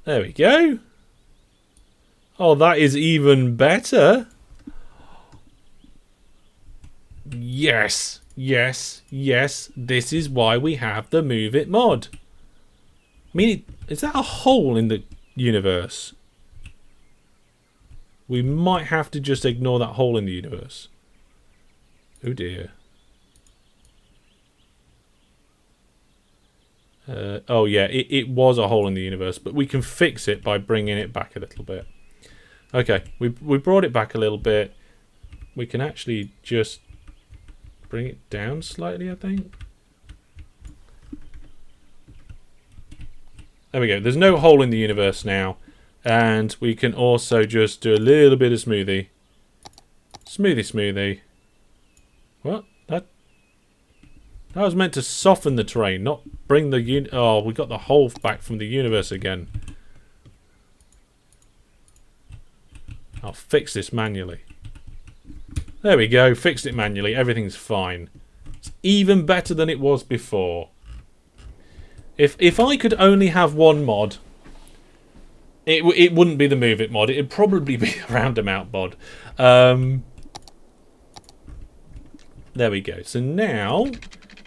There we go. Oh, that is even better. Yes, yes, yes. This is why we have the Move It mod. I mean, is that a hole in the universe? We might have to just ignore that hole in the universe. Oh dear. Oh yeah, it was a hole in the universe, but we can fix it by bringing it back a little bit. Okay, we brought it back a little bit. We can actually just bring it down slightly, I think. There we go. There's no hole in the universe now. And we can also just do a little bit of smoothie. Smoothie. What? That was meant to soften the terrain, not bring the... Oh, we got the hole back from the universe again. I'll fix this manually. There we go. Fixed it manually. Everything's fine. It's even better than it was before. If I could only have one mod, it wouldn't be the Move It mod. It'd probably be a Roundabout mod. There we go. So now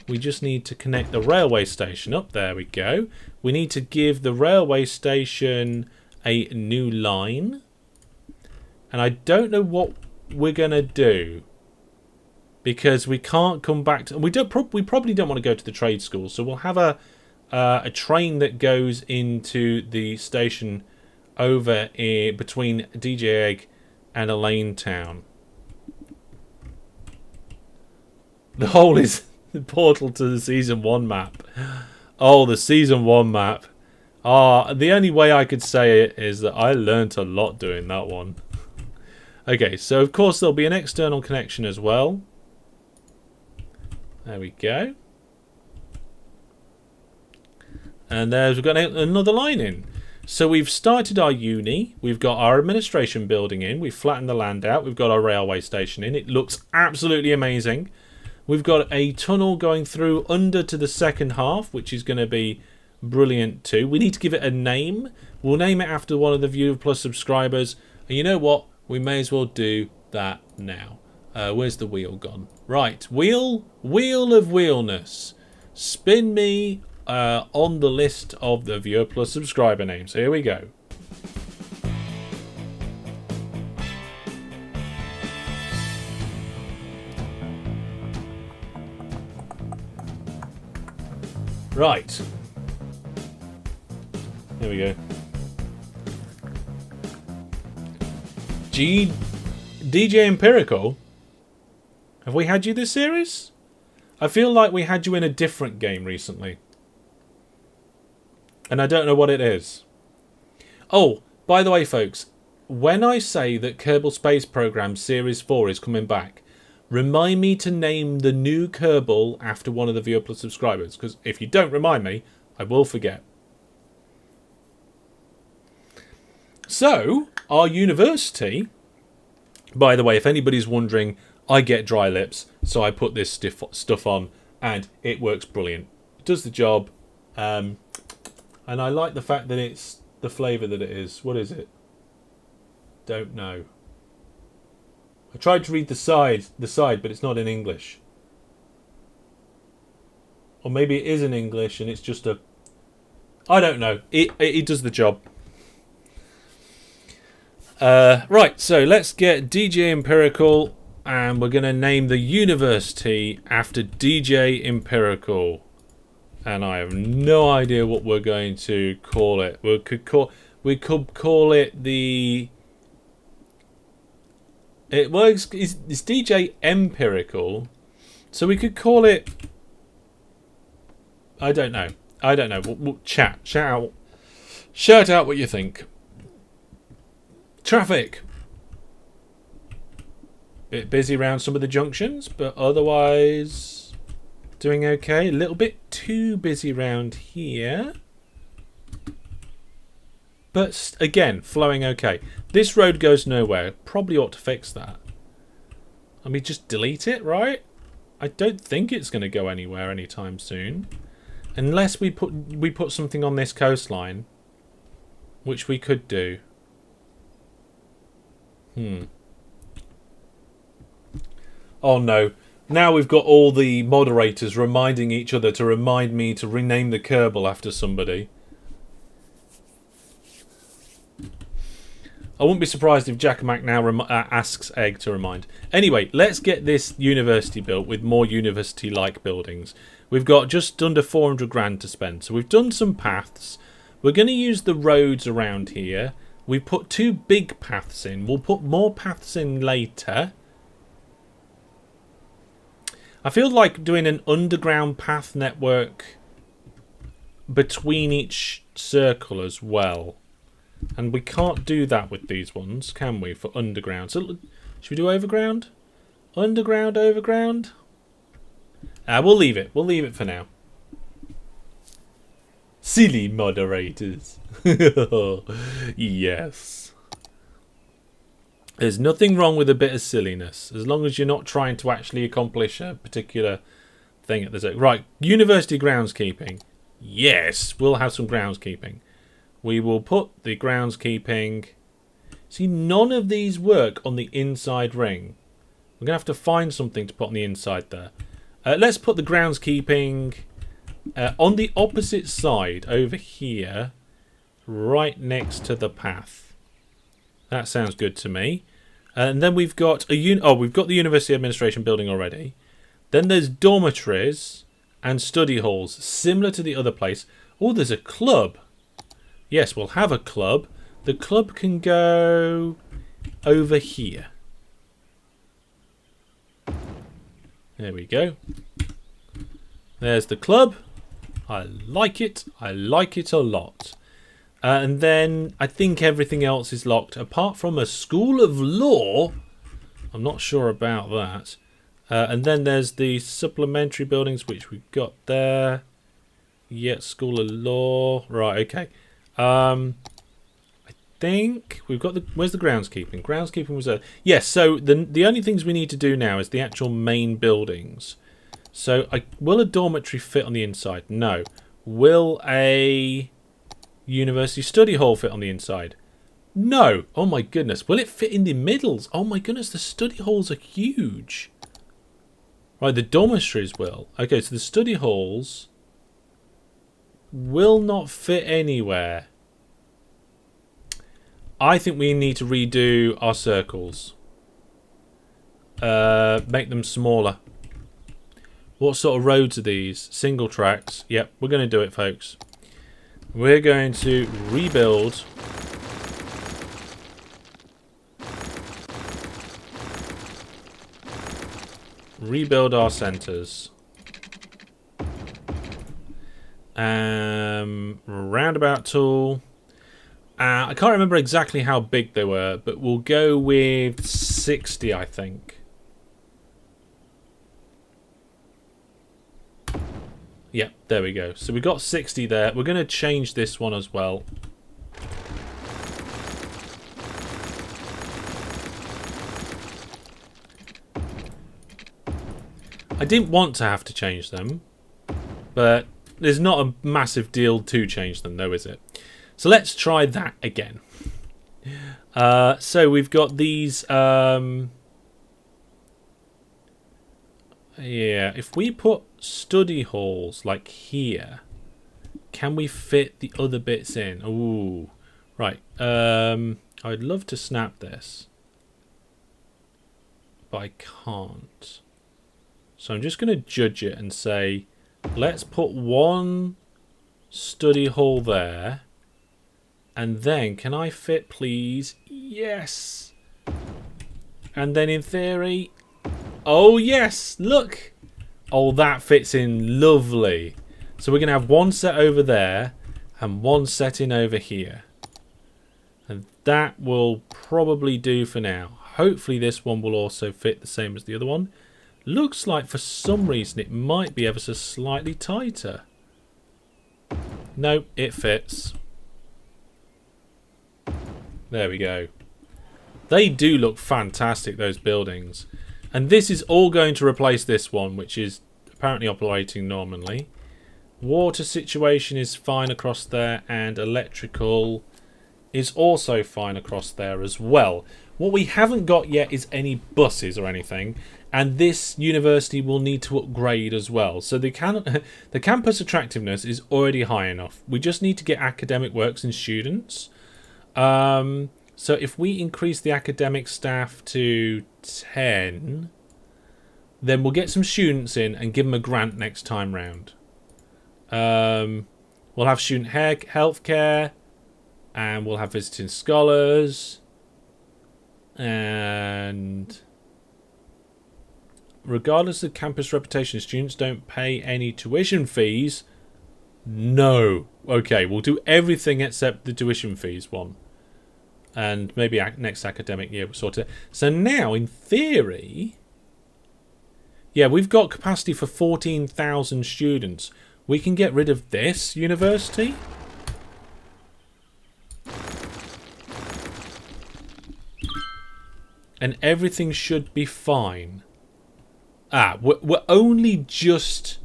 we just need to connect the railway station up. There we go. We need to give the railway station a new line. And I don't know what we're going to do. Because we can't come back to... We probably don't want to go to the trade school. So we'll have a train that goes into the station over between DJ Egg and Elaine Town. The hole is the portal to the Season 1 map. Oh, the Season 1 map. The only way I could say it is that I learnt a lot doing that one. Okay, so of course there'll be an external connection as well. There we go. And we've got another line in. So we've started our uni, we've got our administration building in, we've flattened the land out, we've got our railway station in. It looks absolutely amazing. We've got a tunnel going through under to the second half, which is going to be brilliant too. We need to give it a name. We'll name it after one of the Viewer Plus subscribers. And you know what? We may as well do that now. Where's the wheel gone? Right, wheel of wheelness. Spin me on the list of the Viewer Plus subscriber names. Here we go. Right. Here we go. DJ Empirical. Have we had you this series? I feel like we had you in a different game recently. And I don't know what it is. Oh, by the way, folks, when I say that Kerbal Space Program Series 4 is coming back, remind me to name the new Kerbal after one of the Viewer Plus subscribers, because if you don't remind me, I will forget. So, our university, by the way, if anybody's wondering, I get dry lips, so I put this stuff on, and it works brilliant. It does the job, and I like the fact that it's the flavour that it is. What is it? Don't know. I tried to read the side, but it's not in English. Or maybe it is in English, and it's just a... I don't know. It does the job. Right, so let's get DJ Empirical, and we're going to name the university after DJ Empirical. And I have no idea what we're going to call it. We could call it the... It works. It's DJ Empirical, so we could call it... I don't know. We'll chat. Shout out what you think. Traffic. Bit busy around some of the junctions, but otherwise doing okay. A little bit too busy around here, but again flowing okay. This road goes nowhere. Probably ought to fix that. I mean, just delete it, right? I don't think it's going to go anywhere anytime soon, unless we put something on this coastline, which we could do. Oh no. Now we've got all the moderators reminding each other to remind me to rename the Kerbal after somebody. I wouldn't be surprised if Jackamak now asks Egg to remind. Anyway, let's get this university built with more university-like buildings. We've got just under 400 grand to spend. So we've done some paths. We're going to use the roads around here. We've put 2 big paths in. We'll put more paths in later. I feel like doing an underground path network between each circle as well. And we can't do that with these ones, can we, for underground? So should we do overground? Underground, overground? We'll leave it. We'll leave it for now. Silly moderators. Yes. There's nothing wrong with a bit of silliness, as long as you're not trying to actually accomplish a particular thing at the time. Right, university groundskeeping. Yes, we'll have some groundskeeping. We will put the groundskeeping... See, none of these work on the inside ring. We're going to have to find something to put on the inside there. Let's put the groundskeeping on the opposite side over here, right next to the path. That sounds good to me. And then we've got we've got the University Administration building already. Then there's dormitories and study halls, similar to the other place. Oh, there's a club. Yes, we'll have a club. The club can go over here. There we go. There's the club. I like it. I like it a lot. And then I think everything else is locked, apart from a school of law. I'm not sure about that. And then there's the supplementary buildings, which we've got there. Yeah, School of Law. Right, okay. I think we've got the... Where's the groundskeeping? Groundskeeping was a... Yes, so the only things we need to do now is the actual main buildings. So, will a dormitory fit on the inside? No. Will a university study hall fit on the inside? No. Oh my goodness. Will it fit in the middles? Oh my goodness, the study halls are huge. Right, the dormitories will. Okay, so the study halls will not fit anywhere. I think we need to redo our circles. Make them smaller. What sort of roads are these? Single tracks. Yep, we're going to do it, folks. We're going to rebuild. Rebuild our centres. Roundabout tool. I can't remember exactly how big they were, but we'll go with 60, I think. Yeah, there we go. So we got 60 there. We're going to change this one as well. I didn't want to have to change them, but there's not a massive deal to change them, though, is it? So let's try that again. So we've got these... yeah, if we put study halls like here, can we fit the other bits in? Ooh, right. I'd love to snap this, but I can't. So I'm just going to judge it and say, let's put one study hall there. And then, can I fit, please? Yes. And then in theory... Oh, yes. Look. Oh, that fits in lovely. So we're going to have one set over there and one set in over here. And that will probably do for now. Hopefully this one will also fit the same as the other one. Looks like for some reason it might be ever so slightly tighter. Nope, it fits. There we go. They do look fantastic, those buildings. And this is all going to replace this one, which is apparently operating normally. Water situation is fine across there, and electrical is also fine across there as well. What we haven't got yet is any buses or anything, and this university will need to upgrade as well. So the campus attractiveness is already high enough. We just need to get academic works and students. So if we increase the academic staff to 10, then we'll get some students in and give them a grant next time round. We'll have student healthcare, and we'll have visiting scholars, and regardless of campus reputation, students don't pay any tuition fees. No. Okay, we'll do everything except the tuition fees one. And maybe next academic year we'll sort it. So now, in theory... Yeah, we've got capacity for 14,000 students. We can get rid of this university. And everything should be fine. Ah, we're only just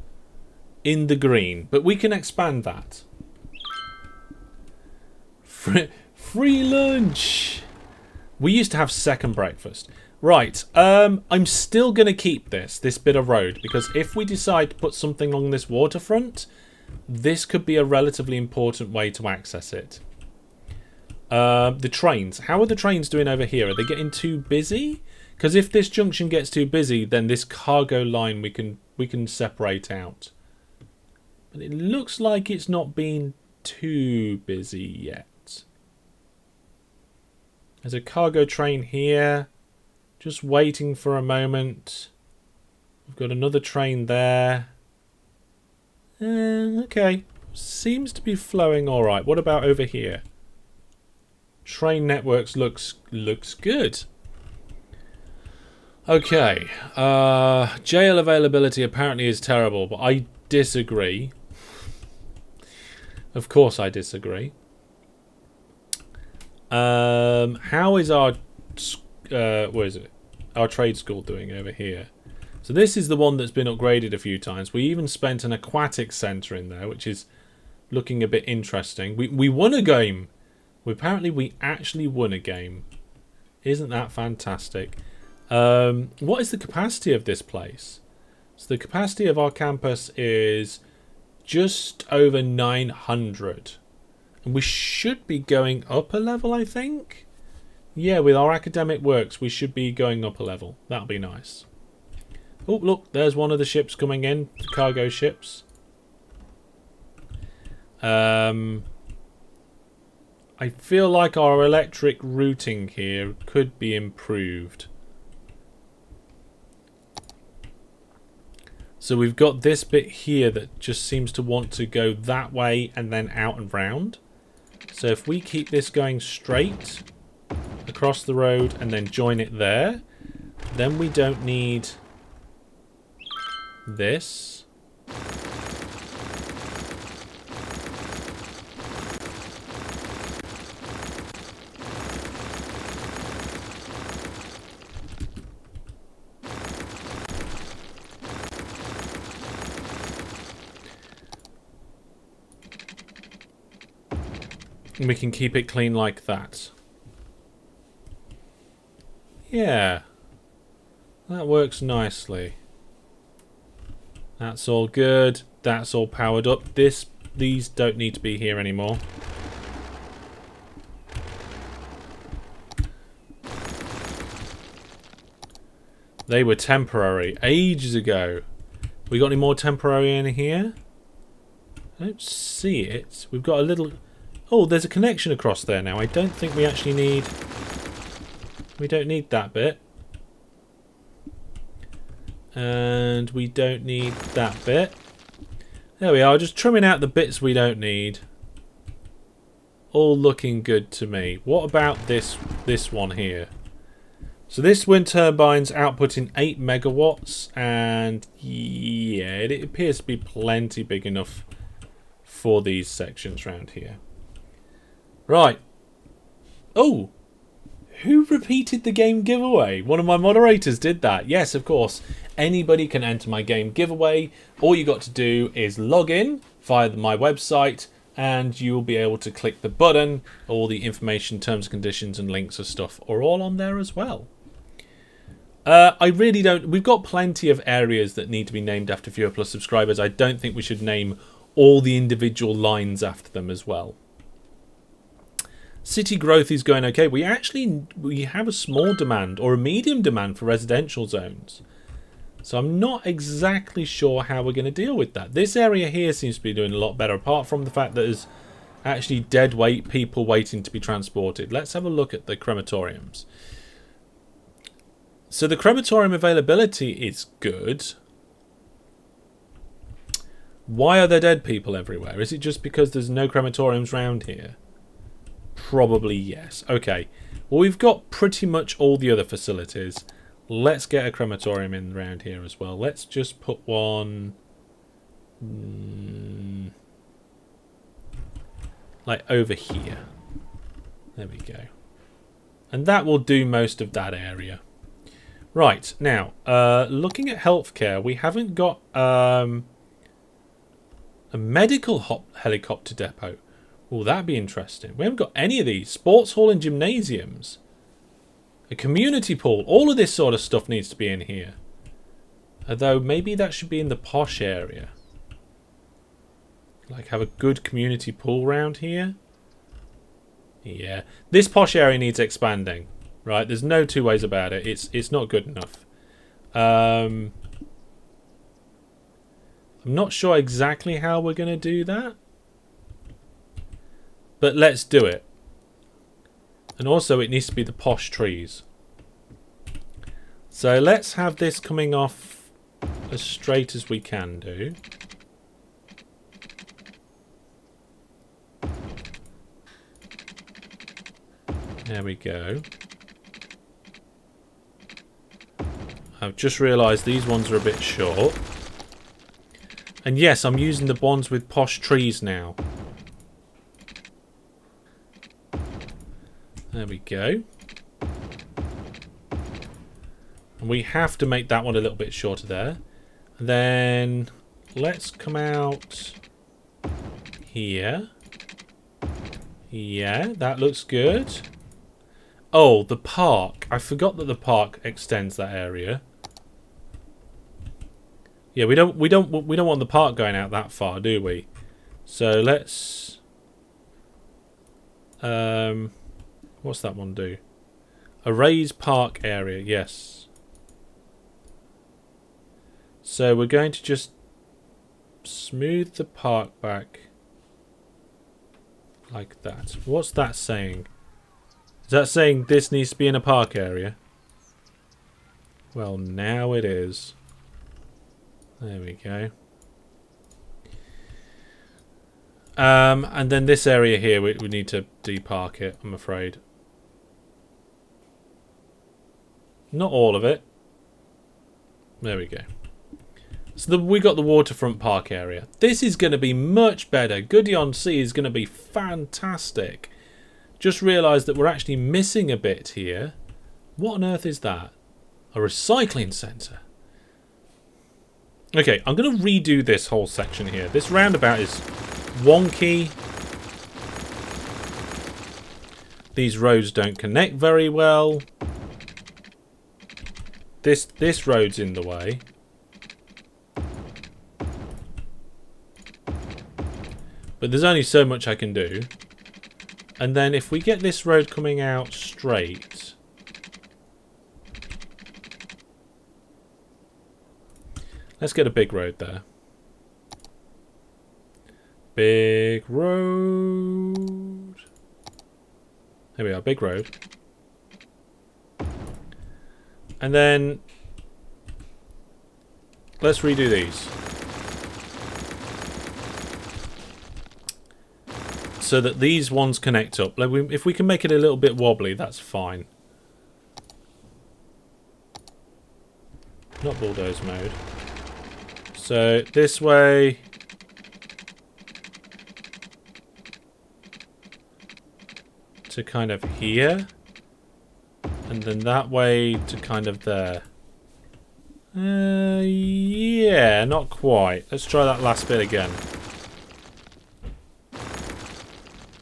in the green. But we can expand that. Free lunch. We used to have second breakfast. Right. I'm still going to keep this bit of road, because if we decide to put something along this waterfront, this could be a relatively important way to access it. The trains. How are the trains doing over here? Are they getting too busy? Because if this junction gets too busy, then this cargo line we can separate out. But it looks like it's not been too busy yet. There's a cargo train here. Just waiting for a moment. We've got another train there. Okay. Seems to be flowing alright. What about over here? Train networks looks good. Okay. Jail availability apparently is terrible, but I disagree. Of course I disagree. How is our where is it? Our trade school doing over here? So this is the one that's been upgraded a few times. We even spent an aquatic centre in there, which is looking a bit interesting. We won a game. Apparently we actually won a game. Isn't that fantastic? What is the capacity of this place? So the capacity of our campus is just over 900. And we should be going up a level, I think. Yeah, with our academic works, we should be going up a level. That'll be nice. Oh, look, there's one of the ships coming in. The cargo ships. I feel like our electric routing here could be improved. So we've got this bit here that just seems to want to go that way and then out and round. So if we keep this going straight across the road and then join it there, then we don't need this. And we can keep it clean like that. Yeah. That works nicely. That's all good. That's all powered up. These don't need to be here anymore. They were temporary ages ago. We got any more temporary in here? I don't see it. We've got a little... Oh, there's a connection across there now. I don't think we actually need... We don't need that bit. And we don't need that bit. There we are, just trimming out the bits we don't need. All looking good to me. What about this one here? So this wind turbine's outputting 8 megawatts, and yeah, it appears to be plenty big enough for these sections around here. Right. Oh! Who repeated the game giveaway? One of my moderators did that. Yes, of course. Anybody can enter my game giveaway. All you got to do is log in via my website and you'll be able to click the button. All the information, terms and conditions and links and stuff are all on there as well. I really don't... We've got plenty of areas that need to be named after Viewer Plus subscribers. I don't think we should name all the individual lines after them as well. City growth is going okay. We have a small demand or a medium demand for residential zones. So I'm not exactly sure how we're going to deal with that. This area here seems to be doing a lot better, apart from the fact that there's actually dead weight people waiting to be transported. Let's have a look at the crematoriums. So the crematorium availability is good. Why are there dead people everywhere? Is it just because there's no crematoriums around here? Probably yes. Okay. Well, we've got pretty much all the other facilities. Let's get a crematorium in around here as well. Let's just put one... like over here. There we go. And that will do most of that area. Right. Now, looking at healthcare, we haven't got a medical helicopter depot. Oh, that'd be interesting. We haven't got any of these. Sports hall and gymnasiums. A community pool. All of this sort of stuff needs to be in here. Although, maybe that should be in the posh area. Like, have a good community pool around here. Yeah. This posh area needs expanding. Right? There's no two ways about it. It's not good enough. I'm not sure exactly how we're going to do that. But let's do it. And also it needs to be the posh trees. So let's have this coming off as straight as we can do. There we go. I've just realised these ones are a bit short. And yes, I'm using the ones with posh trees now. There we go. And we have to make that one a little bit shorter there. And then let's come out here. Yeah, that looks good. Oh, the park. I forgot that the park extends that area. Yeah, we don't want the park going out that far, do we? So let's what's that one do? A raised park area, yes. So we're going to just smooth the park back like that. What's that saying? Is that saying this needs to be in a park area? Well, now it is. There we go. And then this area here, we need to depark it, I'm afraid. Not all of it. There we go. So we got the waterfront park area. This is going to be much better. Goody-on-Sea is going to be fantastic. Just realised that we're actually missing a bit here. What on earth is that? A recycling centre. Okay, I'm going to redo this whole section here. This roundabout is wonky. These roads don't connect very well. This road's in the way. But there's only so much I can do. And then if we get this road coming out straight... Let's get a big road there. Big road. There we are, big road. And then... let's redo these. So that these ones connect up. Like if we can make it a little bit wobbly, that's fine. Not bulldoze mode. So this way. To kind of here. And then that way to kind of there. Yeah, not quite. Let's try that last bit again.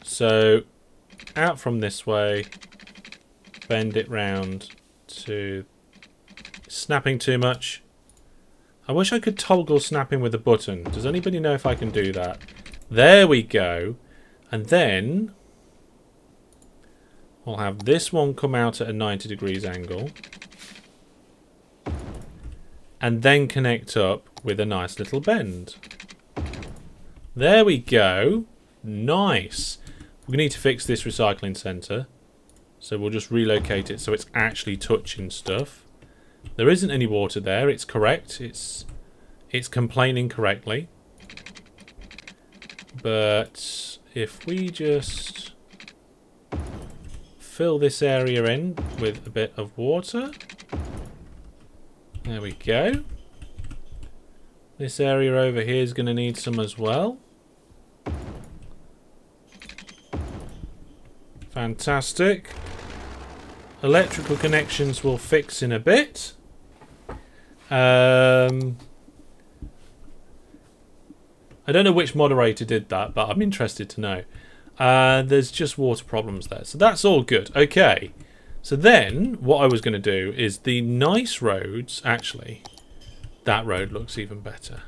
So, out from this way, bend it round to... Snapping too much. I wish I could toggle snapping with a button. Does anybody know if I can do that? There we go. And then... we'll have this one come out at a 90 degrees angle. And then connect up with a nice little bend. There we go. Nice. We need to fix this recycling centre. So we'll just relocate it so it's actually touching stuff. There isn't any water there. It's correct. It's complaining correctly. But if we just fill this area in with a bit of water. There we go. This area over here is going to need some as well. Fantastic. Electrical connections will fix in a bit. I don't know which moderator did that, but I'm interested to know. There's just water problems there. So that's all good. Okay. So then what I was going to do is the nice roads, actually, that road looks even better.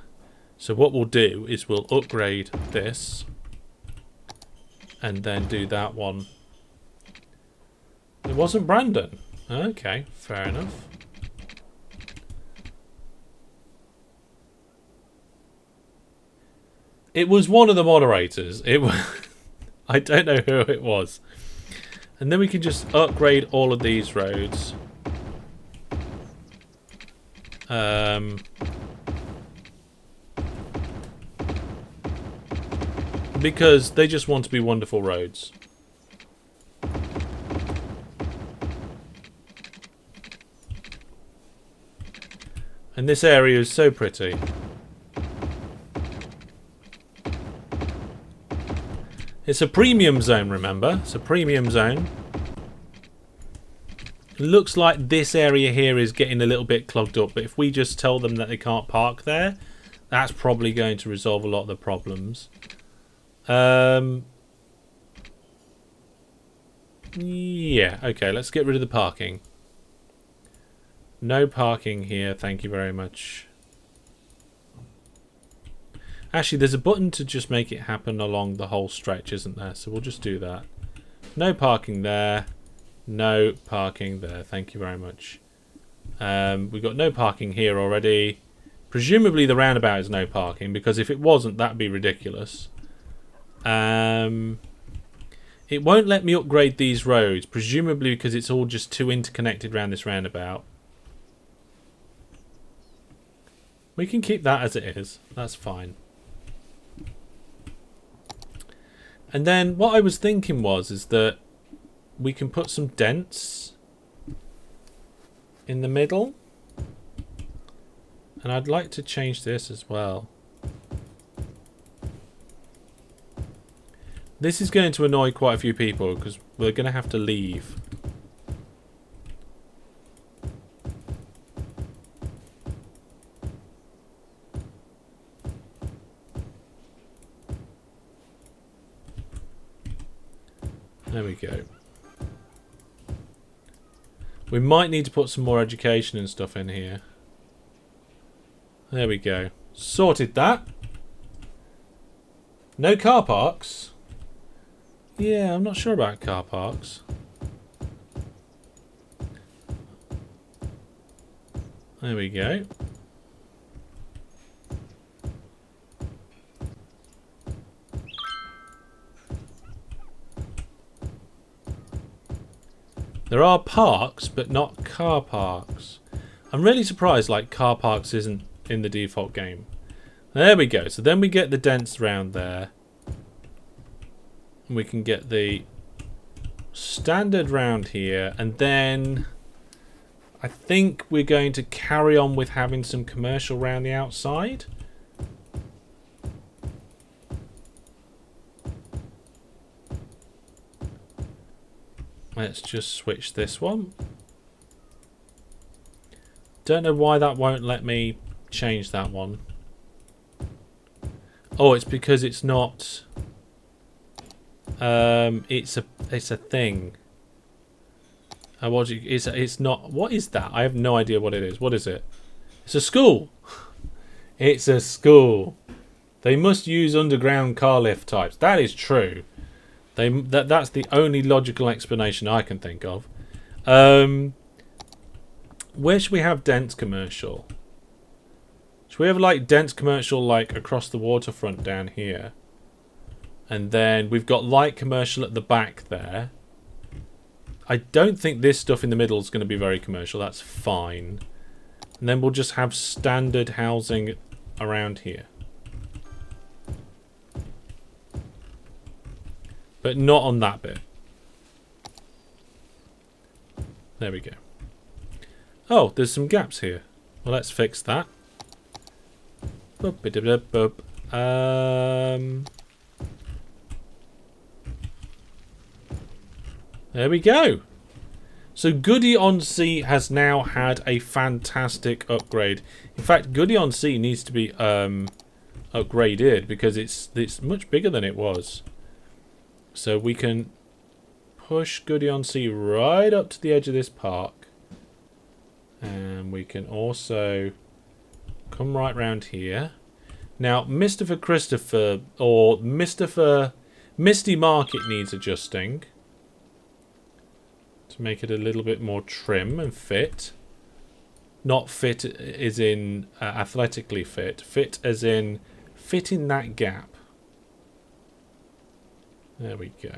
So what we'll do is we'll upgrade this and then do that one. It wasn't Brandon. Okay, fair enough. It was one of the moderators. It was I don't know who it was. And then we can just upgrade all of these roads. Because they just want to be wonderful roads. And this area is so pretty. It's a premium zone, remember? It's a premium zone. It looks like this area here is getting a little bit clogged up, but if we just tell them that they can't park there, that's probably going to resolve a lot of the problems. Yeah, okay, let's get rid of the parking. No parking here, thank you very much. Actually, there's a button to just make it happen along the whole stretch, isn't there? So we'll just do that. No parking there. No parking there. Thank you very much. We've got no parking here already. Presumably the roundabout is no parking, because if it wasn't, that'd be ridiculous. It won't let me upgrade these roads, presumably because it's all just too interconnected around this roundabout. We can keep that as it is. That's fine. And then what I was thinking is that we can put some dents in the middle. And I'd like to change this as well. This is going to annoy quite a few people because we're going to have to leave. There we go. We might need to put some more education and stuff in here. There we go. Sorted that. No car parks. Yeah, I'm not sure about car parks. There we go. There are parks, but not car parks. I'm really surprised like car parks isn't in the default game. There we go. So then we get the dents round there. We can get the standard round here, and then I think we're going to carry on with having some commercial round the outside. Let's just switch this one. Don't know why that won't let me change that one. Oh, it's because it's not. It's a thing. It's not. What is that? I have no idea what it is. What is it? It's a school. It's a school. They must use underground car lift types. That is true. That's the only logical explanation I can think of. Where should we have dense commercial? Should we have like dense commercial like across the waterfront down here? And then we've got light commercial at the back there. I don't think this stuff in the middle is going to be very commercial. That's fine. And then we'll just have standard housing around here. But not on that bit. There we go. Oh, there's some gaps here. Well, let's fix that. There we go. So Goody-on-Sea has now had a fantastic upgrade. In fact, Goody-on-Sea needs to be upgraded because it's much bigger than it was. So we can push Goody-on-Sea right up to the edge of this park. And we can also come right round here. Now, Mr. Christopher or Misty Market needs adjusting to make it a little bit more trim and fit. Not fit as in athletically fit. Fit as in fit in that gap. There we go.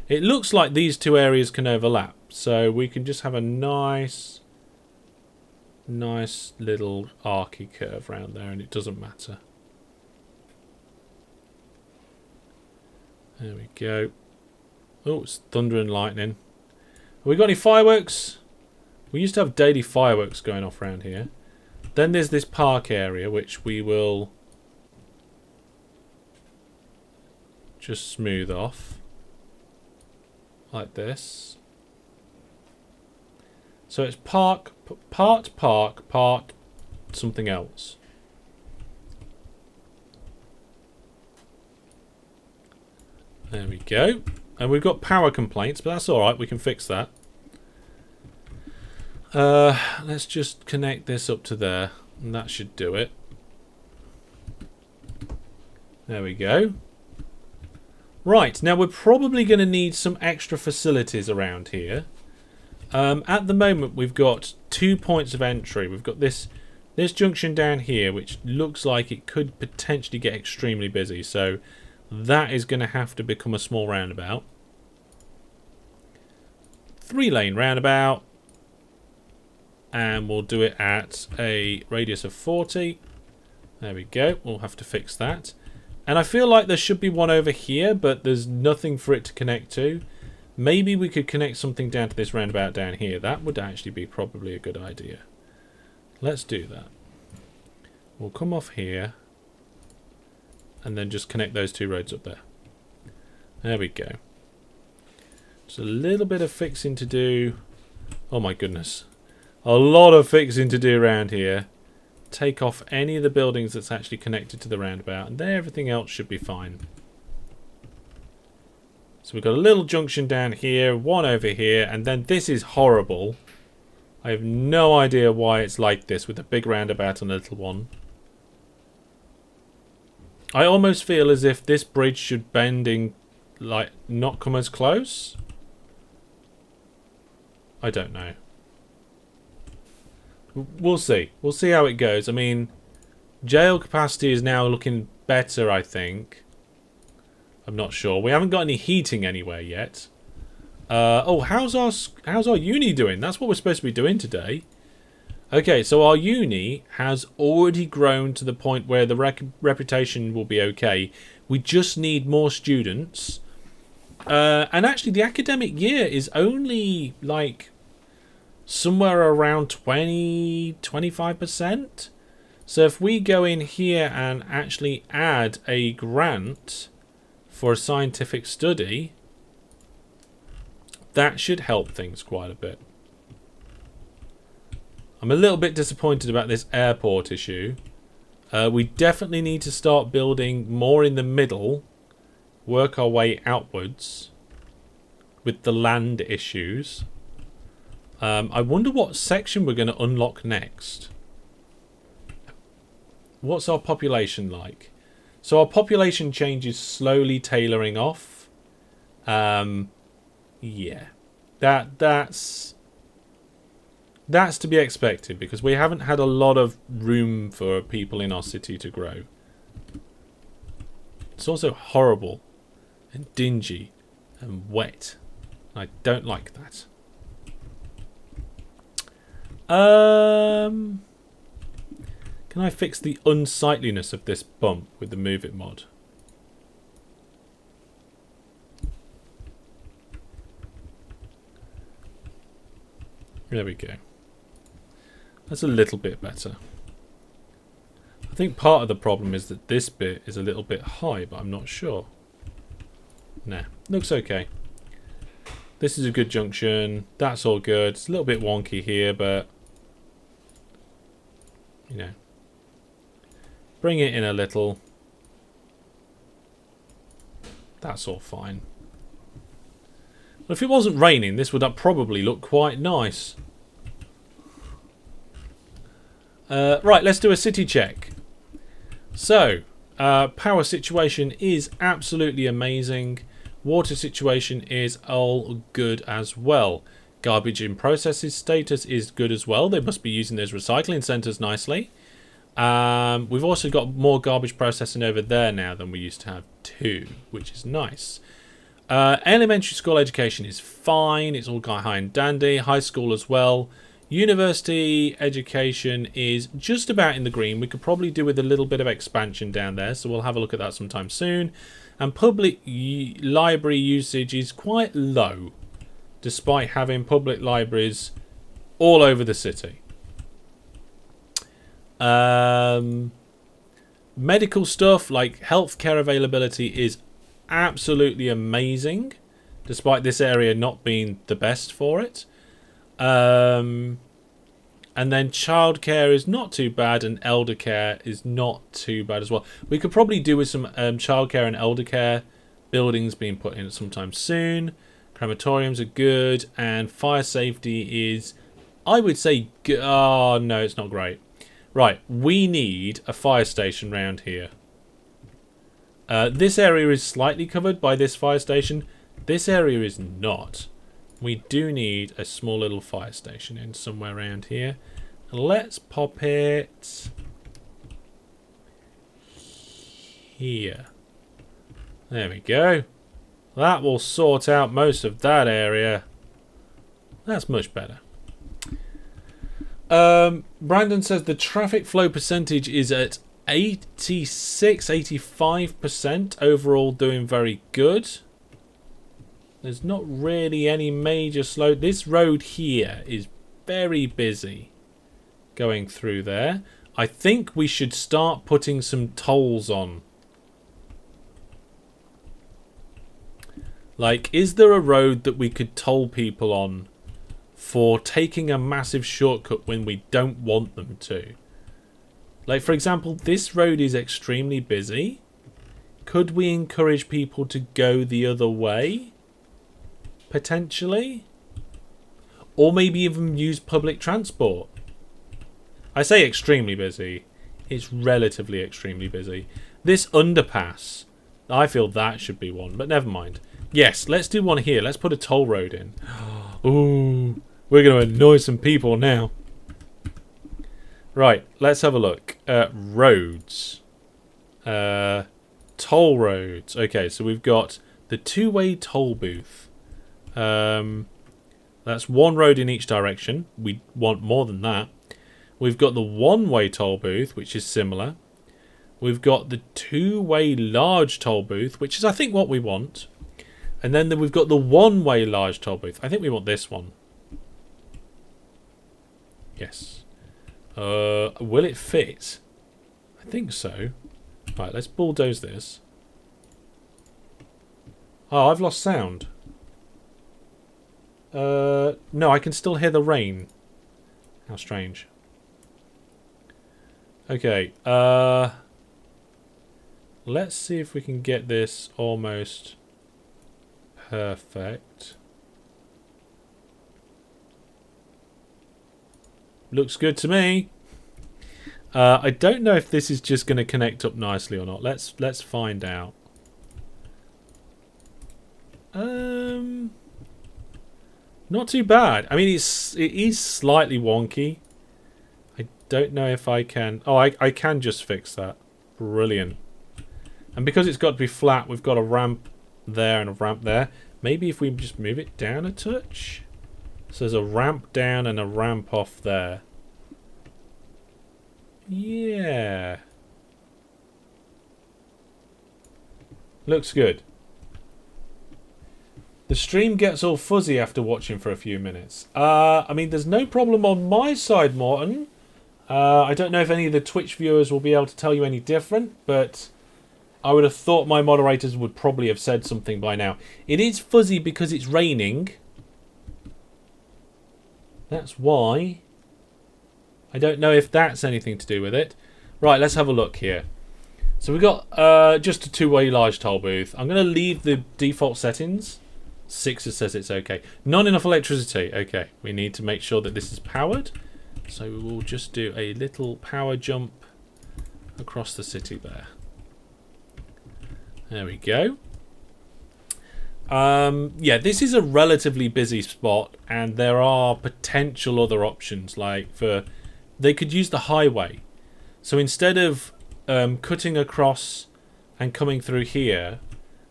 It looks like these two areas can overlap, so we can just have a nice little archy curve around there, and it doesn't matter. There we go. Oh, it's thunder and lightning. Have we got any fireworks? We used to have daily fireworks going off around here. Then there's this park area, which we will just smooth off. like this. So it's part park, part something else. There we go. And we've got power complaints, but that's alright, we can fix that. Let's just connect this up to there, and that should do it. There we go. Right, now we're probably going to need some extra facilities around here. At the moment, we've got 2 points of entry. We've got this junction down here, which looks like it could potentially get extremely busy. So that is going to have to become a small roundabout. 3-lane roundabout. And we'll do it at a radius of 40. There we go. We'll have to fix that. And I feel like there should be one over here, but there's nothing for it to connect to. Maybe we could connect something down to this roundabout down here. That would actually be probably a good idea. Let's do that. We'll come off here and then just connect those 2 roads up there. There we go. Just a little bit of fixing to do. Oh my goodness. A lot of fixing to do around here. Take off any of the buildings that's actually connected to the roundabout, and there everything else should be fine. So we've got a little junction down here, one over here, and then this is horrible. I have no idea why it's like this with a big roundabout and a little one. I almost feel as if this bridge should bend in, like, not come as close. I don't know. We'll see. We'll see how it goes. I mean, jail capacity is now looking better, I think. I'm not sure. We haven't got any heating anywhere yet. Oh, how's our uni doing? That's what we're supposed to be doing today. Okay, so our uni has already grown to the point where the reputation will be okay. We just need more students. And actually, the academic year is only, like, somewhere around 20-25%. So if we go in here and actually add a grant for a scientific study, that should help things quite a bit. I'm a little bit disappointed about this airport issue. We definitely need to start building more in the middle, work our way outwards with the land issues. I wonder what section we're going to unlock next. What's our population like? So our population change is slowly tailoring off. Yeah. That's to be expected because we haven't had a lot of room for people in our city to grow. It's also horrible and dingy and wet. I don't like that. Can I fix the unsightliness of this bump with the Move It mod? There we go. That's a little bit better. I think part of the problem is that this bit is a little bit high, but I'm not sure. Nah, looks okay. This is a good junction. That's all good. It's a little bit wonky here, but you know, bring it in a little. That's all fine. Well, if it wasn't raining, this would probably look quite nice. Right, let's do a city check. So, power situation is absolutely amazing. Water situation is all good as well. Garbage in processes status is good as well. They must be using those recycling centres nicely. We've also got more garbage processing over there now than we used to have too, which is nice. Elementary school education is fine. It's all high and dandy. High school as well. University education is just about in the green. We could probably do with a little bit of expansion down there, so we'll have a look at that sometime soon. And public library usage is quite low, despite having public libraries all over the city. Medical stuff like healthcare availability is absolutely amazing. despite this area not being the best for it. And then childcare is not too bad, and elder care is not too bad as well. We could probably do with some childcare and elder care buildings being put in sometime soon. Crematoriums are good, and fire safety is, I would say, oh no, it's not great. Right, we need a fire station round here. This area is slightly covered by this fire station. This area is not. We do need a small little fire station in somewhere around here. Let's pop it here. There we go. That will sort out most of that area. That's much better. Brandon says the traffic flow percentage is at 85% overall, doing very good. There's not really any major slow. This road here is very busy going through there. I think we should start putting some tolls on. Like, is there a road that we could toll people on for taking a massive shortcut when we don't want them to? Like, for example, this road is extremely busy. Could we encourage people to go the other way? Potentially? Or maybe even use public transport. I say extremely busy. It's relatively extremely busy. This underpass, I feel that should be one, but never mind. Yes, let's do one here. Let's put a toll road in. Ooh, we're going to annoy some people now. Right, let's have a look. Roads. Toll roads. Okay, so we've got the two-way toll booth. That's one road in each direction. We want more than that. We've got the one-way toll booth, which is similar. We've got the two-way large toll booth, which is, I think, what we want. And then we've got the one-way large toll booth. I think we want this one. Yes. Will it fit? I think so. Right, let's bulldoze this. Oh, I've lost sound. No, I can still hear the rain. How strange. Okay, let's see if we can get this almost perfect. Looks good to me. I don't know if this is just going to connect up nicely or not. Let's find out. Not too bad. I mean, it is slightly wonky. I don't know if I can... Oh, I can just fix that. Brilliant. And because it's got to be flat, we've got a ramp there and a ramp there. Maybe if we just move it down a touch. So there's a ramp down and a ramp off there. Yeah. Looks good. The stream gets all fuzzy after watching for a few minutes. I mean, there's no problem on my side, Morton. I don't know if any of the Twitch viewers will be able to tell you any different, but I would have thought my moderators would probably have said something by now. It is fuzzy because it's raining. That's why. I don't know if that's anything to do with it. Right, let's have a look here. So we've got just a two-way large toll booth. I'm going to leave the default settings. 6 says it's okay. Not enough electricity. Okay, we need to make sure that this is powered. So we will just do a little power jump across the city there. There we go. Yeah, this is a relatively busy spot, and there are potential other options. Like they could use the highway. So instead of cutting across and coming through here,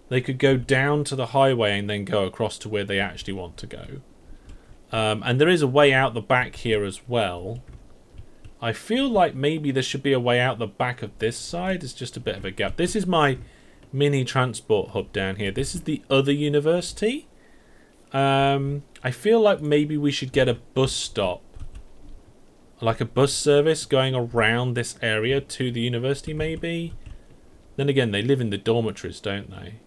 they could go down to the highway and then go across to where they actually want to go. And there is a way out the back here as well. I feel like maybe there should be a way out the back of this side. It's just a bit of a gap. This is my mini transport hub down here. This is the other university. I feel like maybe we should get a bus stop. Like a bus service going around this area to the university maybe. Then again, they live in the dormitories, don't they?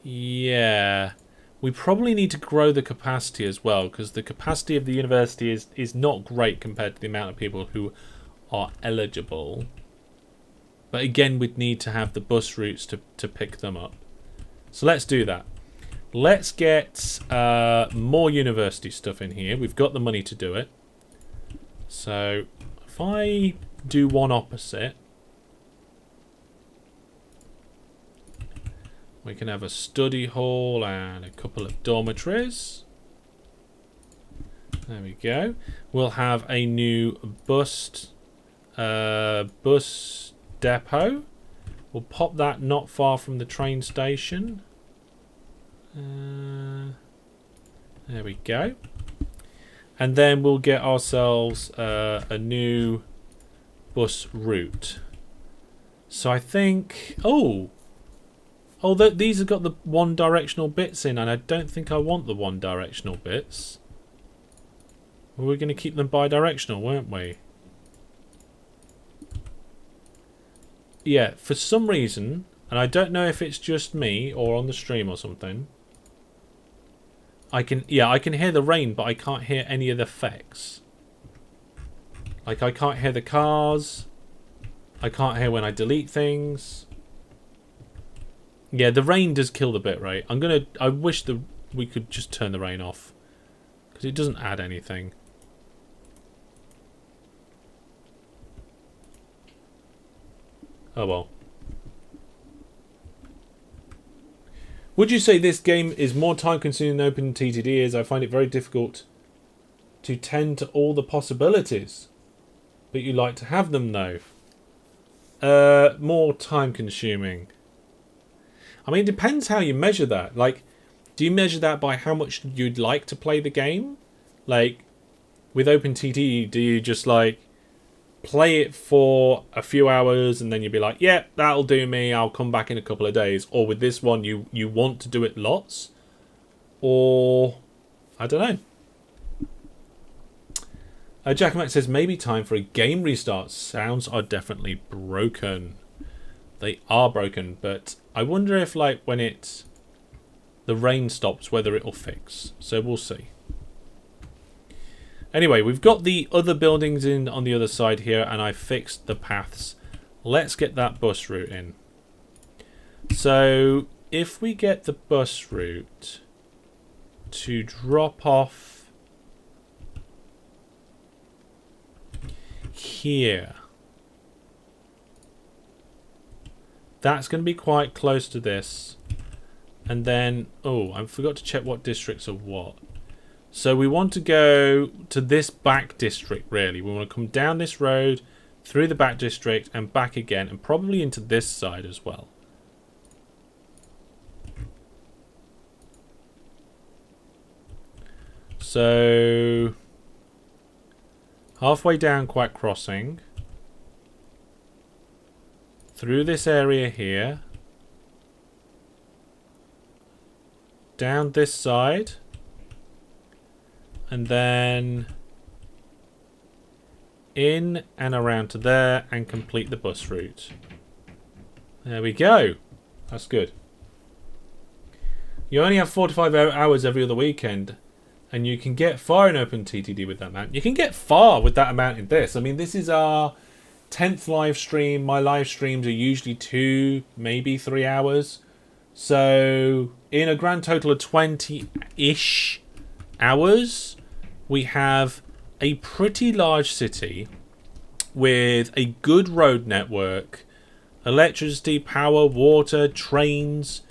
Yeah. We probably need to grow the capacity as well, because the capacity of the university is not great compared to the amount of people who are eligible. But again, we'd need to have the bus routes to pick them up. So let's do that. Let's get more university stuff in here. We've got the money to do it. So if I do one opposite, we can have a study hall and a couple of dormitories. There we go. We'll have a new bus depot. We'll pop that not far from the train station. There we go. And then we'll get ourselves a new bus route. So I think... these have got the one-directional bits in, and I don't think I want the one-directional bits. We were going to keep them bi-directional, weren't we? Yeah, for some reason, and I don't know if it's just me or on the stream or something, I can hear the rain, but I can't hear any of the effects. Like, I can't hear the cars. I can't hear when I delete things. Yeah, the rain does kill the bit rate. I wish we could just turn the rain off, because it doesn't add anything. Oh well. Would you say this game is more time consuming than OpenTTD is? I find it very difficult to tend to all the possibilities. But you like to have them though. More time consuming. I mean, it depends how you measure that. Like, do you measure that by how much you'd like to play the game? Like, with OpenTTD, do you just like play it for a few hours and then you'll be like, yeah, that'll do me, I'll come back in a couple of days? Or with this one, you want to do it lots? Or, I don't know. Jack Mac says, maybe time for a game restart. Sounds are definitely broken. They are broken, but I wonder if, like, when the rain stops, whether it'll fix. So we'll see. Anyway, we've got the other buildings in on the other side here, and I fixed the paths. Let's get that bus route in. So, if we get the bus route to drop off here, that's going to be quite close to this. And then, I forgot to check what districts are what. So we want to go to this back district, really. We want to come down this road, through the back district, and back again, and probably into this side as well. So, halfway down Quack Crossing, through this area here, down this side, and then in and around to there and complete the bus route. There we go. That's good. You only have 45 hours every other weekend, and you can get far in OpenTTD with that amount. You can get far with that amount in this. I mean, this is our 10th live stream. My live streams are usually 2, maybe 3 hours. So in a grand total of 20-ish hours, we have a pretty large city with a good road network, electricity, power, water, trains,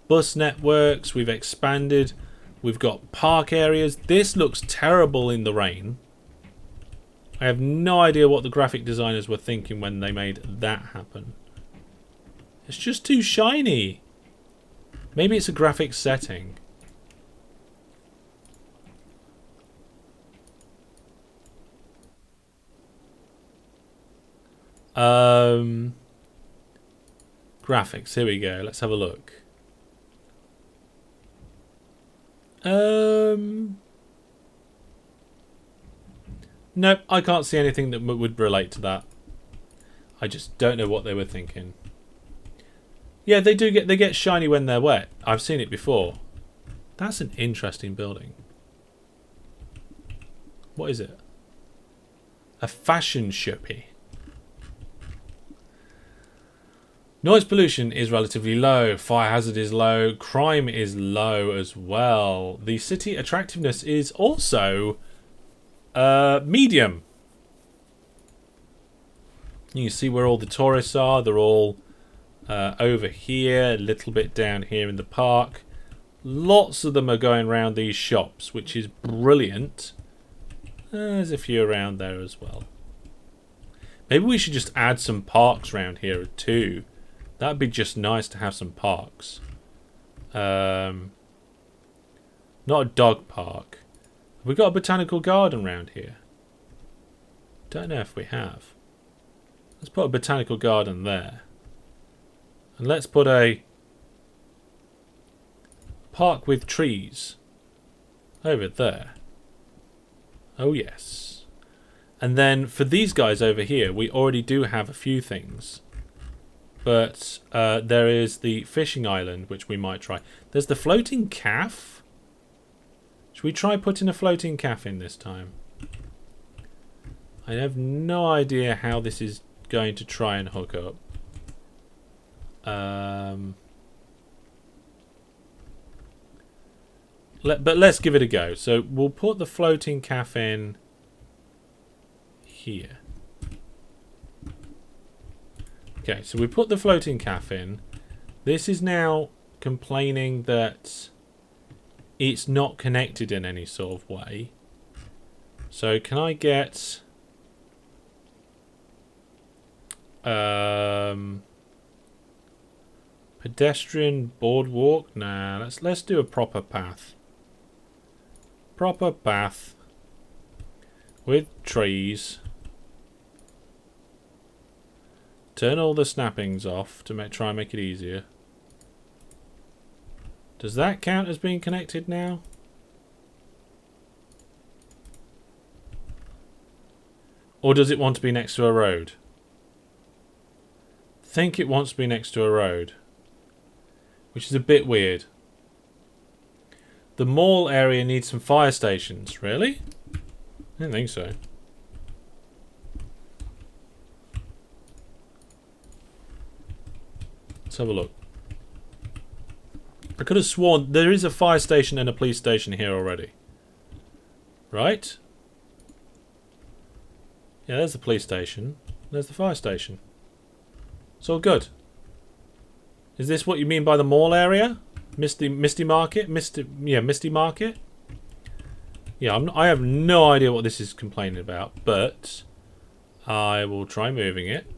bus networks. We've expanded. We've got park areas. This looks terrible in the rain. I have no idea what the graphic designers were thinking when they made that happen. It's just too shiny. Maybe it's a graphics setting. Graphics, here we go. Let's have a look. Nope, I can't see anything that would relate to that. I just don't know what they were thinking. Yeah, they do get shiny when they're wet. I've seen it before. That's an interesting building. What is it? A fashion shoppy. Noise pollution is relatively low. Fire hazard is low. Crime is low as well. The city attractiveness is also medium. You can see where all the tourists are. They're all over here, a little bit down here in the park. Lots of them are going around these shops, which is brilliant. There's a few around there as well. Maybe we should just add some parks around here too. That'd be just nice to have some parks. Not a dog park. Have we got a botanical garden around here? Don't know if we have. Let's put a botanical garden there. And let's put a park with trees over there. Oh yes. And then for these guys over here, we already do have a few things. But there is the fishing island, which we might try. There's the floating calf. Should we try putting a floating calf in this time? I have no idea how this is going to try and hook up. But let's give it a go. So we'll put the floating calf in here. Okay, so we put the floating calf in. This is now complaining that it's not connected in any sort of way. So can I get pedestrian boardwalk? Nah, let's do a proper path. Proper path with trees. Turn all the snappings off to try and make it easier. Does that count as being connected now? Or does it want to be next to a road? I think it wants to be next to a road. Which is a bit weird. The mall area needs some fire stations. Really? I didn't think so. Let's have a look. I could have sworn there is a fire station and a police station here already. Right? Yeah, there's the police station. There's the fire station. It's all good. Is this what you mean by the mall area? Misty Market? Misty Market? Yeah, I have no idea what this is complaining about, but I will try moving it.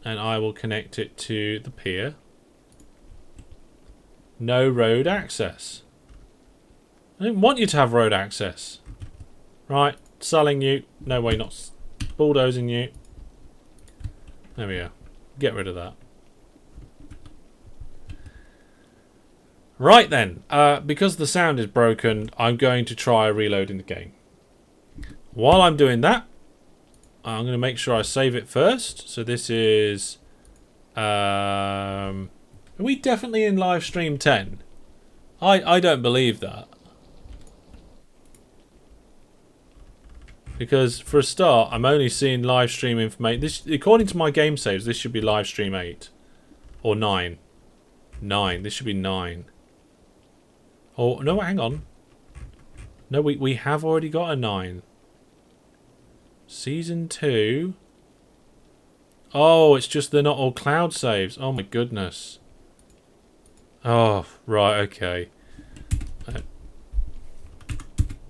And I will connect it to the pier. No road access. I didn't want you to have road access. Right, selling you. No way, not bulldozing you. There we go. Get rid of that. Right then, because the sound is broken, I'm going to try reloading the game. While I'm doing that, I'm going to make sure I save it first. So this is... are we definitely in live stream 10? I don't believe that. Because for a start, I'm only seeing live stream information. This, according to my game saves, this should be live stream 8. Or 9. 9. This should be 9. Oh, no, hang on. No, we have already got a 9. Season 2. Oh, it's just they're not all cloud saves. Oh my goodness. Oh, right, okay.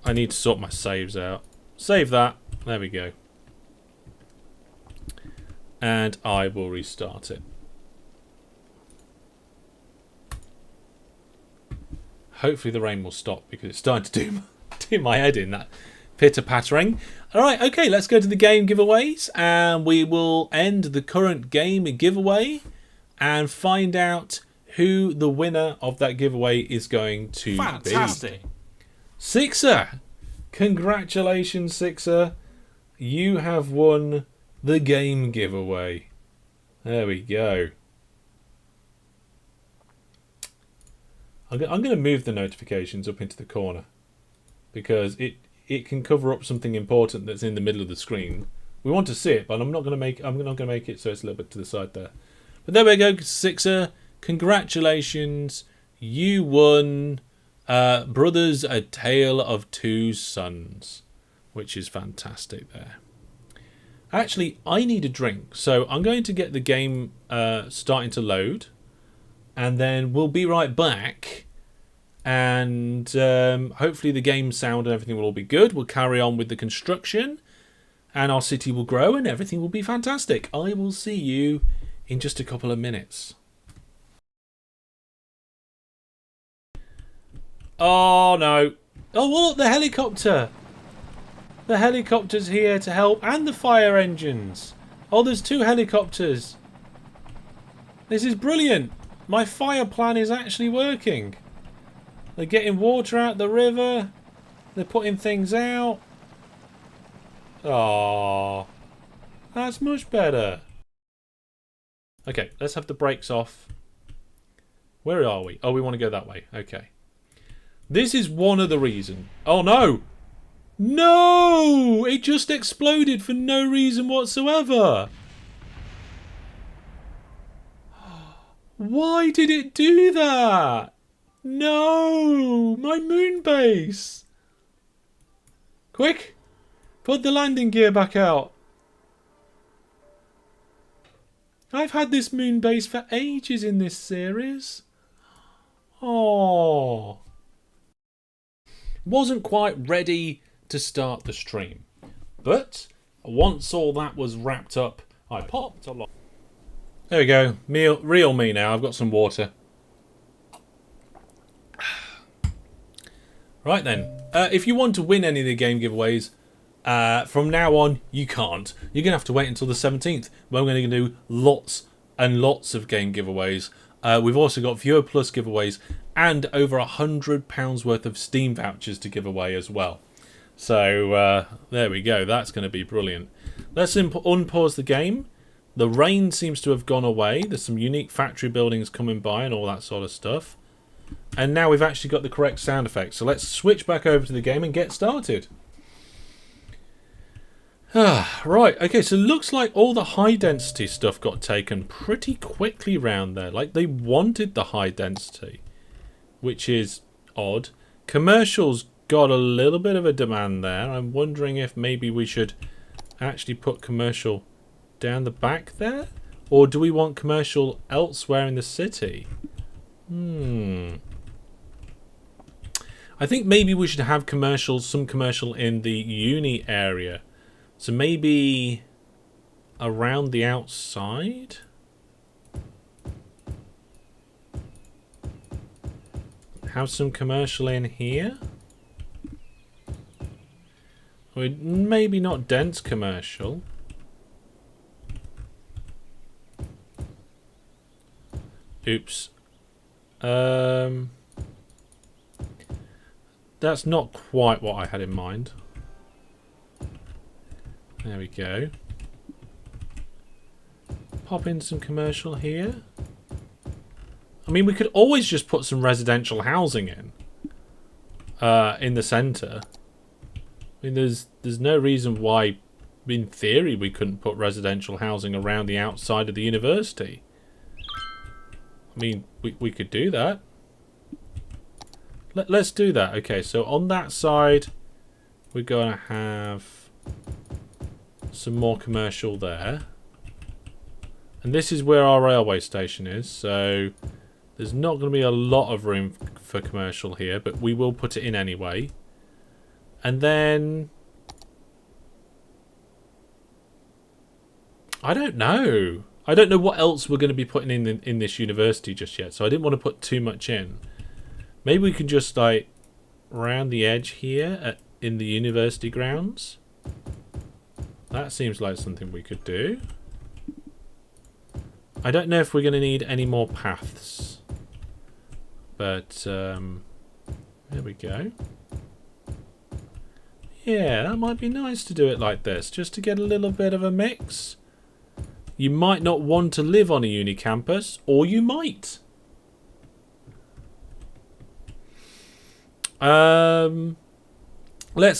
I need to sort my saves out. Save that. There we go. And I will restart it. Hopefully the rain will stop because it's starting to do my head in, that pitter-pattering. Alright, okay, let's go to the game giveaways and we will end the current game giveaway and find out who the winner of that giveaway is going to be. Fantastic. Sixer! Congratulations, Sixer. You have won the game giveaway. There we go. I'm going to move the notifications up into the corner because it can cover up something important that's in the middle of the screen. We want to see it, but I'm not going to make it so it's a little bit to the side there. But there we go, Sixer. Congratulations, you won. Brothers: A Tale of Two Sons, which is fantastic there. Actually, I need a drink, so I'm going to get the game starting to load, and then we'll be right back. And hopefully the game sound and everything will all be good. We'll carry on with the construction, and our city will grow, and everything will be fantastic. I will see you in just a couple of minutes. Oh no! Oh, what? The helicopter! The helicopter's here to help, and the fire engines. Oh, there's 2 helicopters. This is brilliant. My fire plan is actually working. They're getting water out the river. They're putting things out. Oh, that's much better. Okay, let's have the brakes off. Where are we? Oh, we want to go that way. Okay. This is one of the reasons. Oh no! No! It just exploded for no reason whatsoever. Why did it do that? No! My moon base! Quick! Put the landing gear back out. I've had this moon base for ages in this series. Oh. Wasn't quite ready to start the stream. But once all that was wrapped up, I popped a lot. There we go. Real me now. I've got some water. Right then. If you want to win any of the game giveaways, from now on, you can't. You're going to have to wait until the 17th, when we're going to do lots and lots of game giveaways. We've also got Viewer Plus giveaways and over £100 worth of Steam vouchers to give away as well. So there we go. That's going to be brilliant. Let's unpause the game. The rain seems to have gone away. There's some unique factory buildings coming by and all that sort of stuff. And now we've actually got the correct sound effects. So let's switch back over to the game and get started. Right, okay, so it looks like all the high density stuff got taken pretty quickly round there. Like, they wanted the high density, which is odd. Commercials got a little bit of a demand there. I'm wondering if maybe we should actually put commercial down the back there? Or do we want commercial elsewhere in the city? I think maybe we should have some commercial in the uni area. So maybe around the outside? Have some commercial in here? Or maybe not dense commercial. Oops. That's not quite what I had in mind. There we go. Pop in some commercial here. I mean, we could always just put some residential housing in the centre. I mean, there's no reason why, in theory, we couldn't put residential housing around the outside of the university. I mean, we could do that. Let's do that. Okay, so on that side, we're going to have some more commercial there. And this is where our railway station is, so there's not going to be a lot of room for commercial here, but we will put it in anyway. And then I don't know what else we're going to be putting in this university just yet, so I didn't want to put too much in. Maybe we can just like round the edge here in the university grounds. That seems like something we could do. I don't know if we're going to need any more paths, but there we go. Yeah, that might be nice to do it like this, just to get a little bit of a mix. You might not want to live on a uni campus, or you might. Let's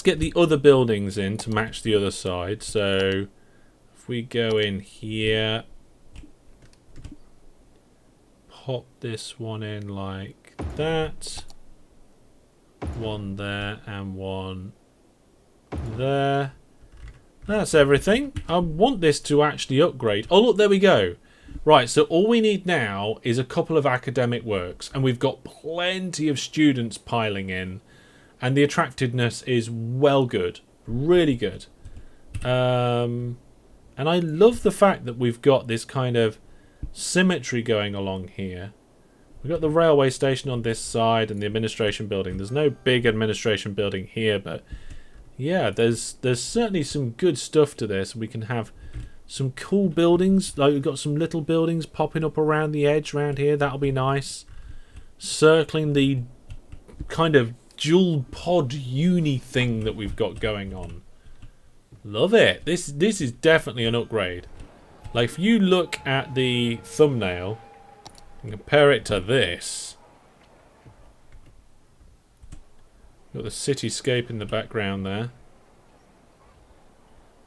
get the other buildings in to match the other side. So if we go in here, pop this one in like that. One there and one there. That's everything. I want this to actually upgrade. Oh, look, there we go. Right, so all we need now is a couple of academic works, and we've got plenty of students piling in, and the attractiveness is well good, really good. And I love the fact that we've got this kind of symmetry going along here. We've got the railway station on this side and the administration building. There's no big administration building here, but yeah, there's certainly some good stuff to this. We can have some cool buildings. Like we've got some little buildings popping up around the edge around here. That'll be nice. Circling the kind of dual pod uni thing that we've got going on. Love it. This is definitely an upgrade. Like if you look at the thumbnail and compare it to this. Got the cityscape in the background there.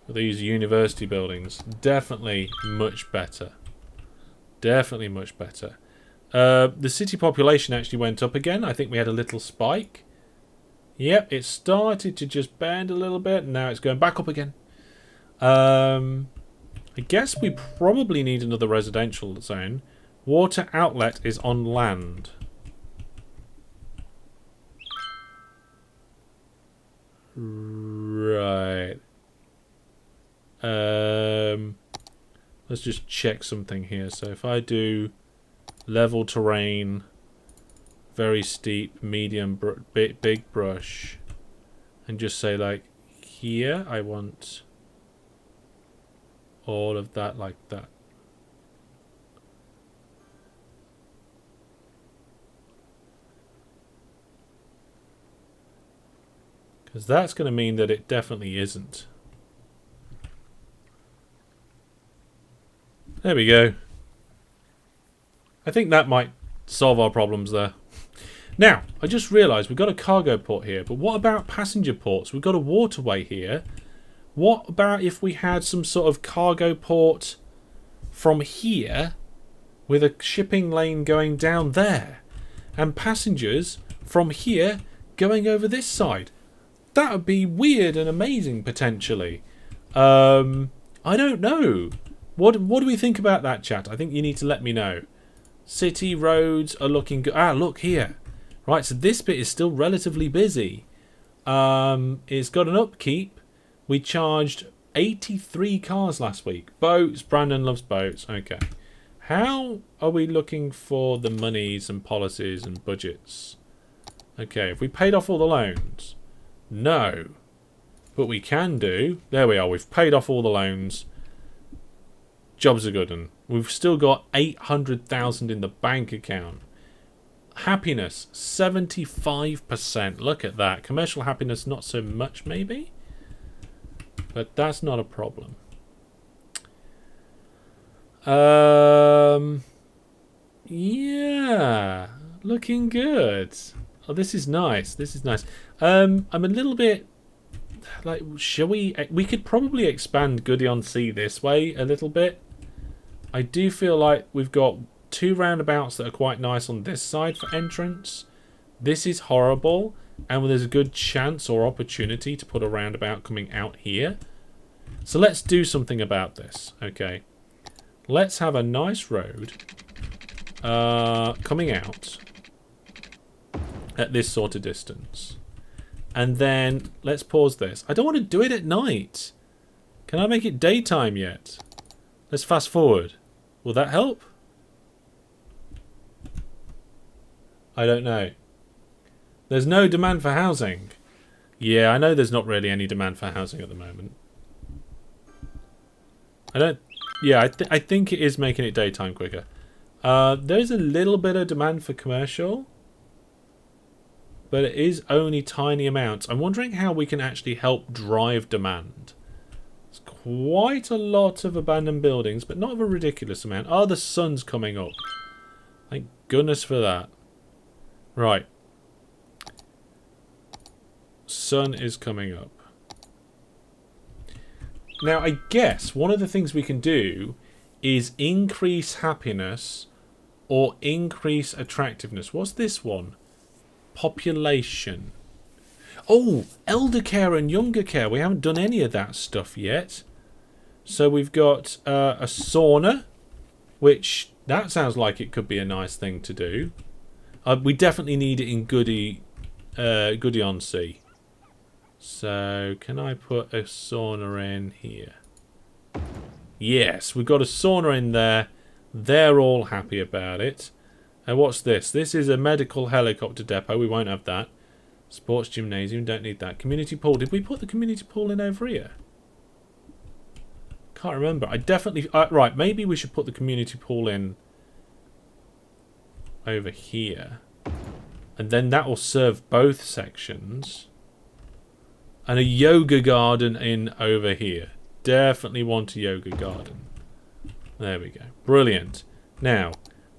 With these university buildings. Definitely much better. Definitely much better. The city population actually went up again. I think we had a little spike. Yep, it started to just bend a little bit, and now it's going back up again. I guess we probably need another residential zone. Water outlet is on land. Right. Let's just check something here. So if I do level terrain, very steep, medium, big brush, and just say like here I want all of that like that. Because that's going to mean that it definitely isn't. There we go. I think that might solve our problems there. Now, I just realised we've got a cargo port here, but what about passenger ports? We've got a waterway here. What about if we had some sort of cargo port from here with a shipping lane going down there and passengers from here going over this side? That would be weird and amazing potentially. I don't know. What do we think about that, chat? I think you need to let me know. City roads are looking good. Ah, look here. Right, so this bit is still relatively busy. It's got an upkeep. We charged 83 cars last week. Boats. Brandon loves boats. Okay. How are we looking for the monies and policies and budgets? Okay, if we paid off all the loans. No. But we can do. There we are. We've paid off all the loans. Jobs are good. And we've still got 800,000 in the bank account. Happiness, 75%. Look at that. Commercial happiness, not so much, maybe? But that's not a problem. Yeah. Looking good. Oh, this is nice. This is nice. I'm a little bit... like, shall we... we could probably expand Goody-on-Sea this way a little bit. I do feel like we've got 2 roundabouts that are quite nice on this side for entrance. This is horrible, and there's a good chance or opportunity to put a roundabout coming out here. So let's do something about this. Okay, let's have a nice road coming out at this sort of distance, and then let's pause this. I don't want to do it at night. Can I make it daytime yet? Let's fast forward. Will that help? I don't know. There's no demand for housing. Yeah, I know there's not really any demand for housing at the moment. Yeah, I think it is making it daytime quicker. There's a little bit of demand for commercial, but it is only tiny amounts. I'm wondering how we can actually help drive demand. It's quite a lot of abandoned buildings, but not of a ridiculous amount. Oh, the sun's coming up. Thank goodness for that. Right. sun is coming up. Now, I guess one of the things we can do is increase happiness or increase attractiveness. What's this one? Population. Oh, elder care and younger care. We haven't done any of that stuff yet. So we've got a sauna, which that sounds like it could be a nice thing to do. We definitely need it in Goody on Sea. So can I put a sauna in here? Yes, we've got a sauna in there. They're all happy about it. And what's this? This is a medical helicopter depot. We won't have that. Sports gymnasium, don't need that. Community pool. Did we put the community pool in over here? Can't remember. I definitely... right, maybe we should put the community pool in over here. And then that will serve both sections. And a yoga garden in over here. Definitely want a yoga garden. There we go. Brilliant. Now,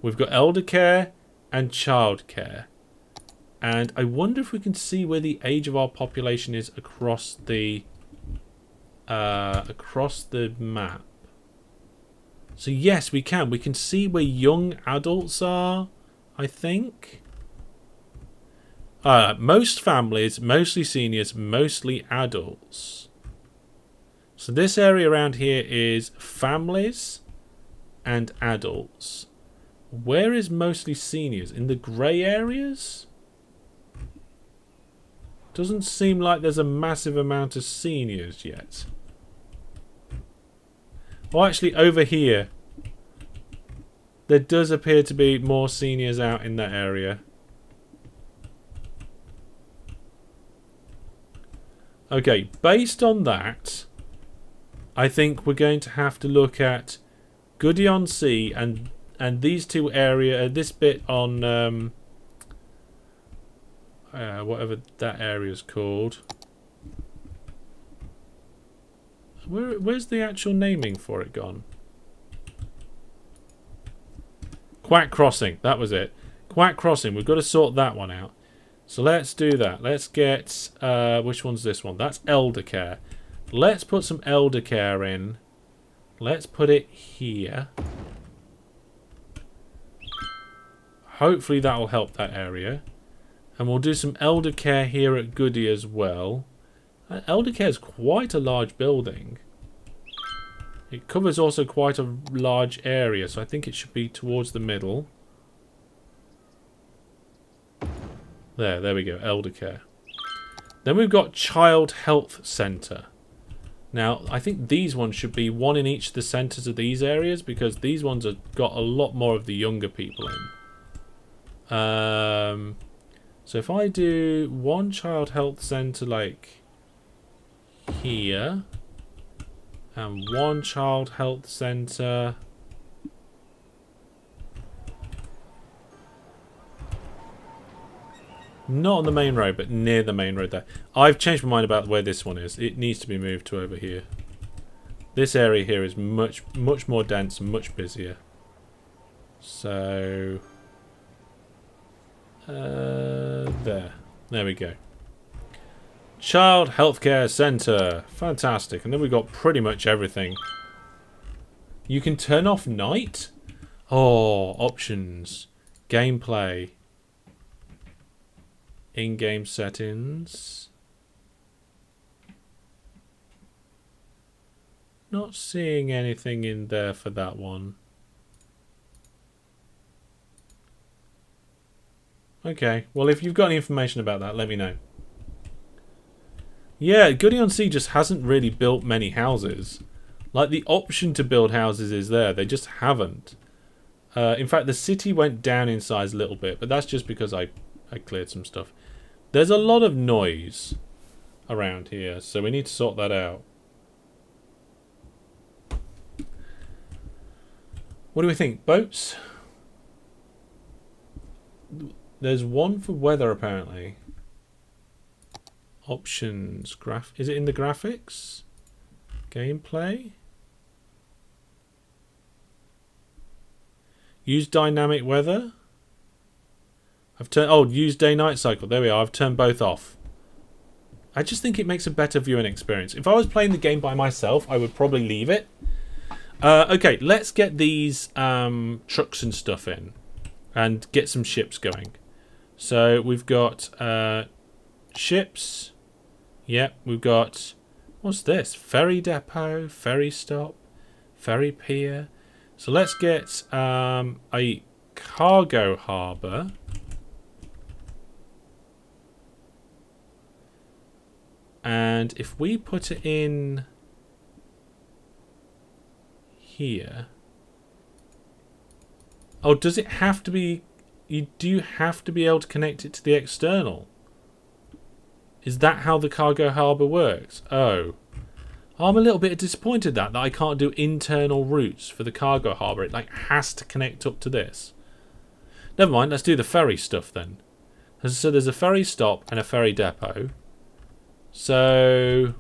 we've got elder care and child care. And I wonder if we can see where the age of our population is across the map. So yes, we can. We can see where young adults are, I think. Most families, mostly seniors, mostly adults. So this area around here is families and adults. Where is mostly seniors? In the grey areas? Doesn't seem like there's a massive amount of seniors yet. Well, actually, over here, there does appear to be more seniors out in that area. Okay, based on that, I think we're going to have to look at Goody on Sea and these two areas, this bit on whatever that area is called. Where's the actual naming for it gone? Quack Crossing, that was it. Quack Crossing, we've got to sort that one out. So let's do that. Let's get, which one's this one? That's elder care. Let's put some elder care in. Let's put it here. Hopefully that will help that area. And we'll do some elder care here at Goody as well. Elder care is quite a large building. It covers also quite a large area, so I think it should be towards the middle. There we go, elder care. Then we've got Child Health Centre. Now, I think these ones should be one in each of the centres of these areas, because these ones have got a lot more of the younger people in. So if I do one Child Health Centre like here, and one Child Health Centre not on the main road, but near the main road there. I've changed my mind about where this one is. It needs to be moved to over here. This area here is much more dense and much busier. So there we go. Child Healthcare Centre. Fantastic. And then we've got pretty much everything. You can turn off night? Oh, options. Gameplay. In-game settings. Not seeing anything in there for that one. Okay, well if you've got any information about that, let me know. Yeah, Goody on Sea just hasn't really built many houses. Like, the option to build houses is there, they just haven't. In fact, the city went down in size a little bit, but that's just because I cleared some stuff. There's a lot of noise around here, so we need to sort that out. What do we think? Boats? There's one for weather, apparently. Options. Is it in the graphics? Gameplay? Use dynamic weather? I've turned... Oh, use day-night cycle. There we are. I've turned both off. I just think it makes a better viewing experience. If I was playing the game by myself, I would probably leave it. Okay, let's get these trucks and stuff in and get some ships going. So we've got ships. Yep, we've got... What's this? Ferry depot, ferry stop, ferry pier. So let's get a cargo harbour. And if we put it in here... Oh, does it have to be... Do you have to be able to connect it to the external? Is that how the cargo harbour works? Oh. I'm a little bit disappointed that I can't do internal routes for the cargo harbour. It like has to connect up to this. Never mind, let's do the ferry stuff then. So there's a ferry stop and a ferry depot. So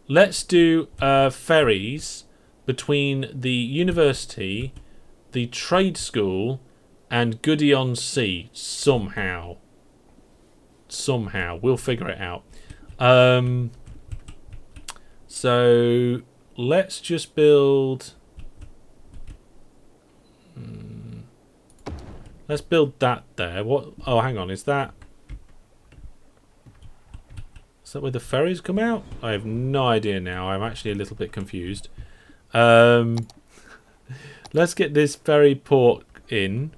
let's do ferries between the university, the trade school, and Goody-on-Sea somehow. Somehow. We'll figure it out. So let's just build... Let's build that there. What? Oh, hang on. Is that where the ferries come out? I have no idea now. I'm actually a little bit confused. Let's get this ferry port in.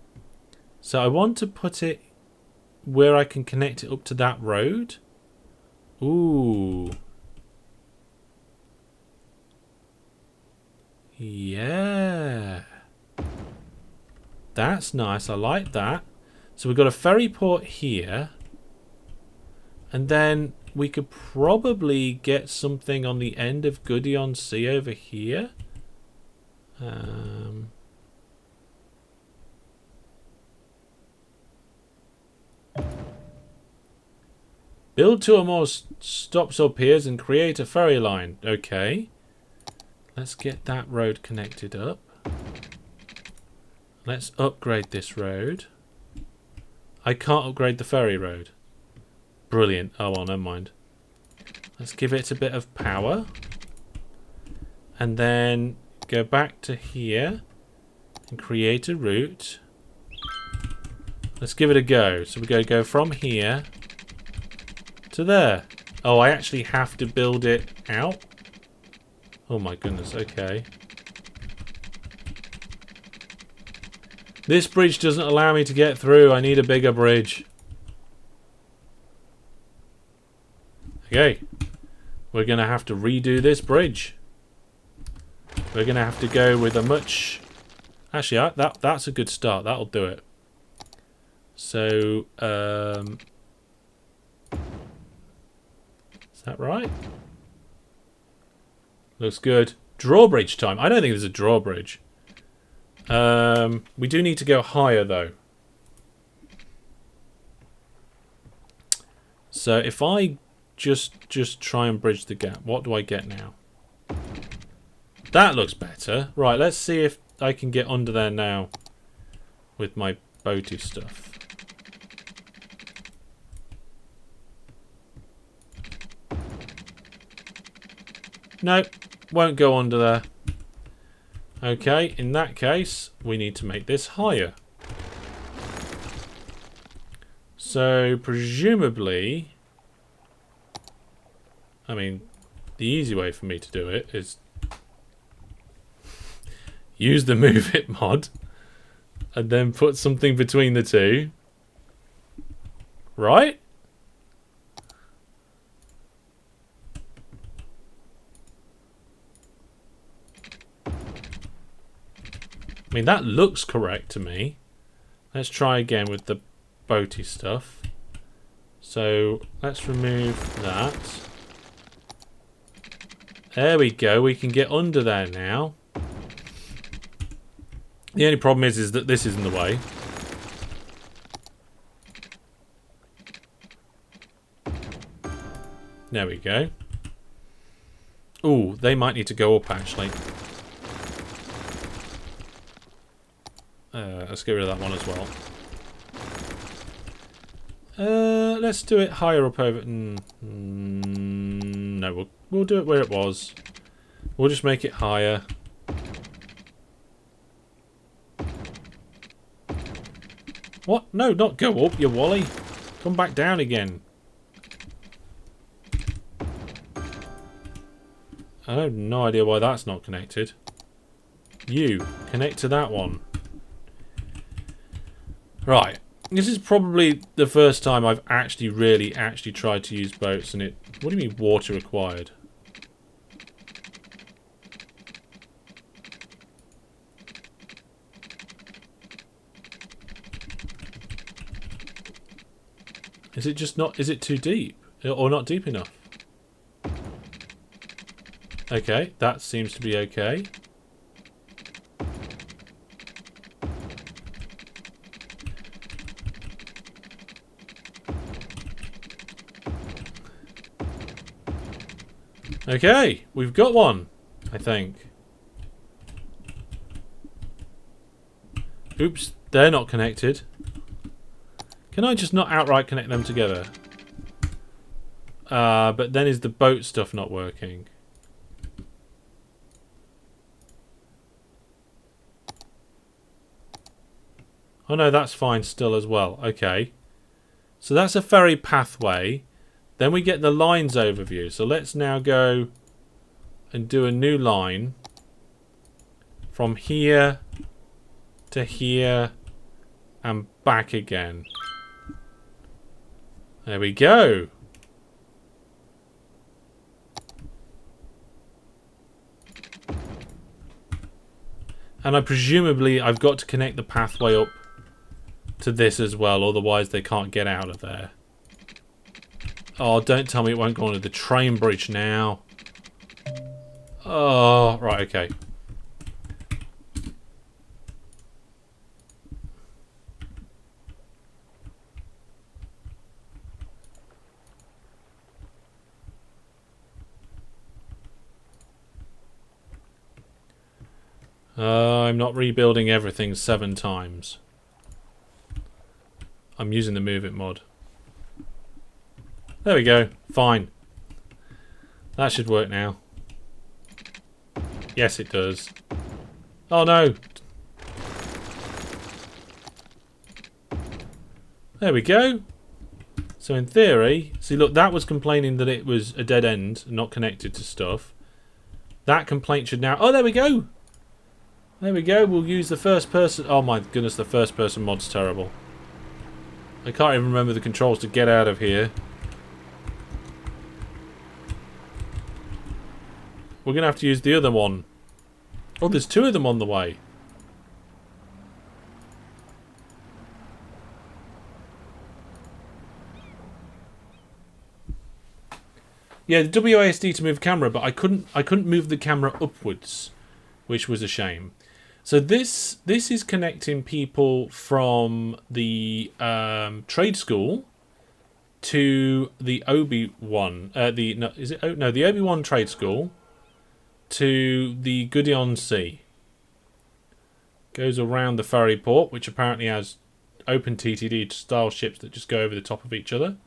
So I want to put it where I can connect it up to that road. Ooh. Yeah. That's nice. I like that. So we've got a ferry port here. And then we could probably get something on the end of Goody-on-Sea over here. Build 2 or more stops or piers and create a ferry line. Okay. Let's get that road connected up. Let's upgrade this road. I can't upgrade the ferry road. Brilliant. Oh, well, never mind. Let's give it a bit of power. And then go back to here and create a route. Let's give it a go. So we're going to go from here to there. Oh, I actually have to build it out. Oh my goodness, okay. This bridge doesn't allow me to get through. I need a bigger bridge. Okay. We're going to have to redo this bridge. We're going to have to go with a much... Actually, that's a good start. That'll do it. So, is that right? Looks good. Drawbridge time. I don't think there's a drawbridge. We do need to go higher, though. So if I just try and bridge the gap, what do I get now? That looks better. Right, let's see if I can get under there now with my boaty stuff. Nope, won't go under there. Okay, in that case, we need to make this higher. So, presumably... I mean, the easy way for me to do it is... use the Move It mod. And then put something between the two. Right? I mean, that looks correct to me. Let's try again with the boaty stuff. So, let's remove that. There we go. We can get under there now. The only problem is that this is in the way. There we go. Ooh, they might need to go up, actually. Let's get rid of that one as well. Let's do it higher up over. No, we'll do it where it was. We'll just make it higher. What? No, not go up, you Wally. Come back down again. I have no idea why that's not connected. You, connect to that one. Right. This is probably the first time I've really tried to use boats, and it... What do you mean water required? Is it just not... Is it too deep? Or not deep enough? Okay, that seems to be okay. Okay, we've got one, I think. Oops, they're not connected. Can I just not outright connect them together? But then is the boat stuff not working? Oh no, that's fine still as well. Okay. So that's a ferry pathway. Then we get the lines overview. So let's now go and do a new line from here to here and back again. There we go. And presumably I've got to connect the pathway up to this as well, otherwise they can't get out of there. Oh, don't tell me it won't go onto the train bridge now. Oh, right, okay. I'm not rebuilding everything 7 times. I'm using the Move It mod. There we go. Fine. That should work now. Yes, it does. Oh no! There we go. So in theory... See, look, that was complaining that it was a dead end, not connected to stuff. That complaint should now... Oh, there we go! There we go. We'll use the first person... Oh my goodness, the first person mod's terrible. I can't even remember the controls to get out of here. We're going to have to use the other one. Oh, there's 2 of them on the way. Yeah, the WASD to move camera, but I couldn't move the camera upwards, which was a shame. So this is connecting people from the trade school to the Obi-Wan. The Obi-Wan trade school to the Goodion Sea. Goes around the ferry port, which apparently has open TTD style ships that just go over the top of each other.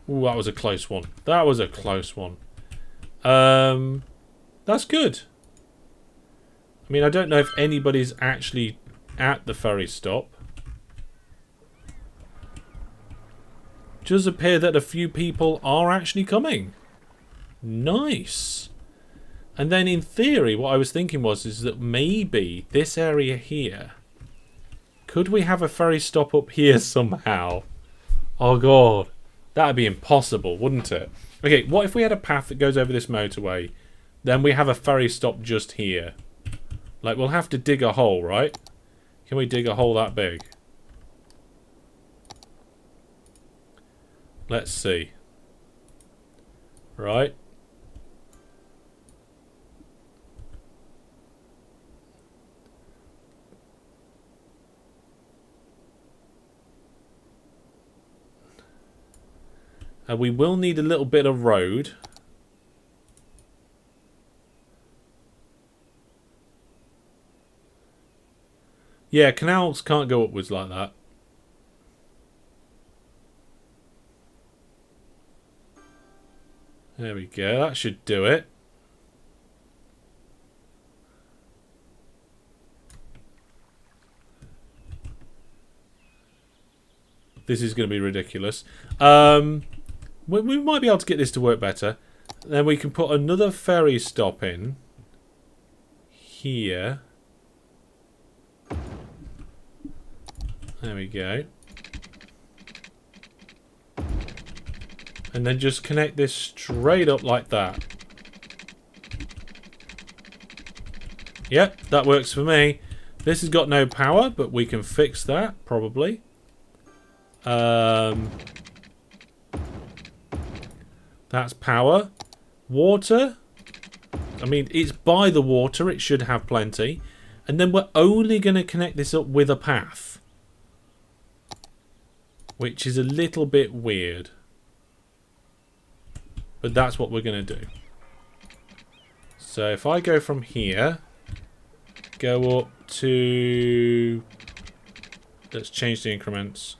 Ooh, that was a close one. That was a close one. That's good. I mean, I don't know if anybody's actually at the ferry stop. It does appear that a few people are actually coming. Nice. And then in theory, what I was thinking is that maybe this area here, could we have a ferry stop up here somehow? Oh god, that'd be impossible, wouldn't it? Okay, what if we had a path that goes over this motorway, then we have a ferry stop just here? Like, we'll have to dig a hole, right? Can we dig a hole that big? Let's see. Right. We will need a little bit of road. Yeah, canals can't go upwards like that. There we go. That should do it. This is going to be ridiculous. We might be able to get this to work better. Then we can put another ferry stop in here. There we go. And then just connect this straight up like that. Yep, that works for me. This has got no power, but we can fix that, probably. That's power. Water. I mean, it's by the water. It should have plenty. And then we're only going to connect this up with a path. Which is a little bit weird. But that's what we're going to do. So if I go from here, go up to... Let's change the increments.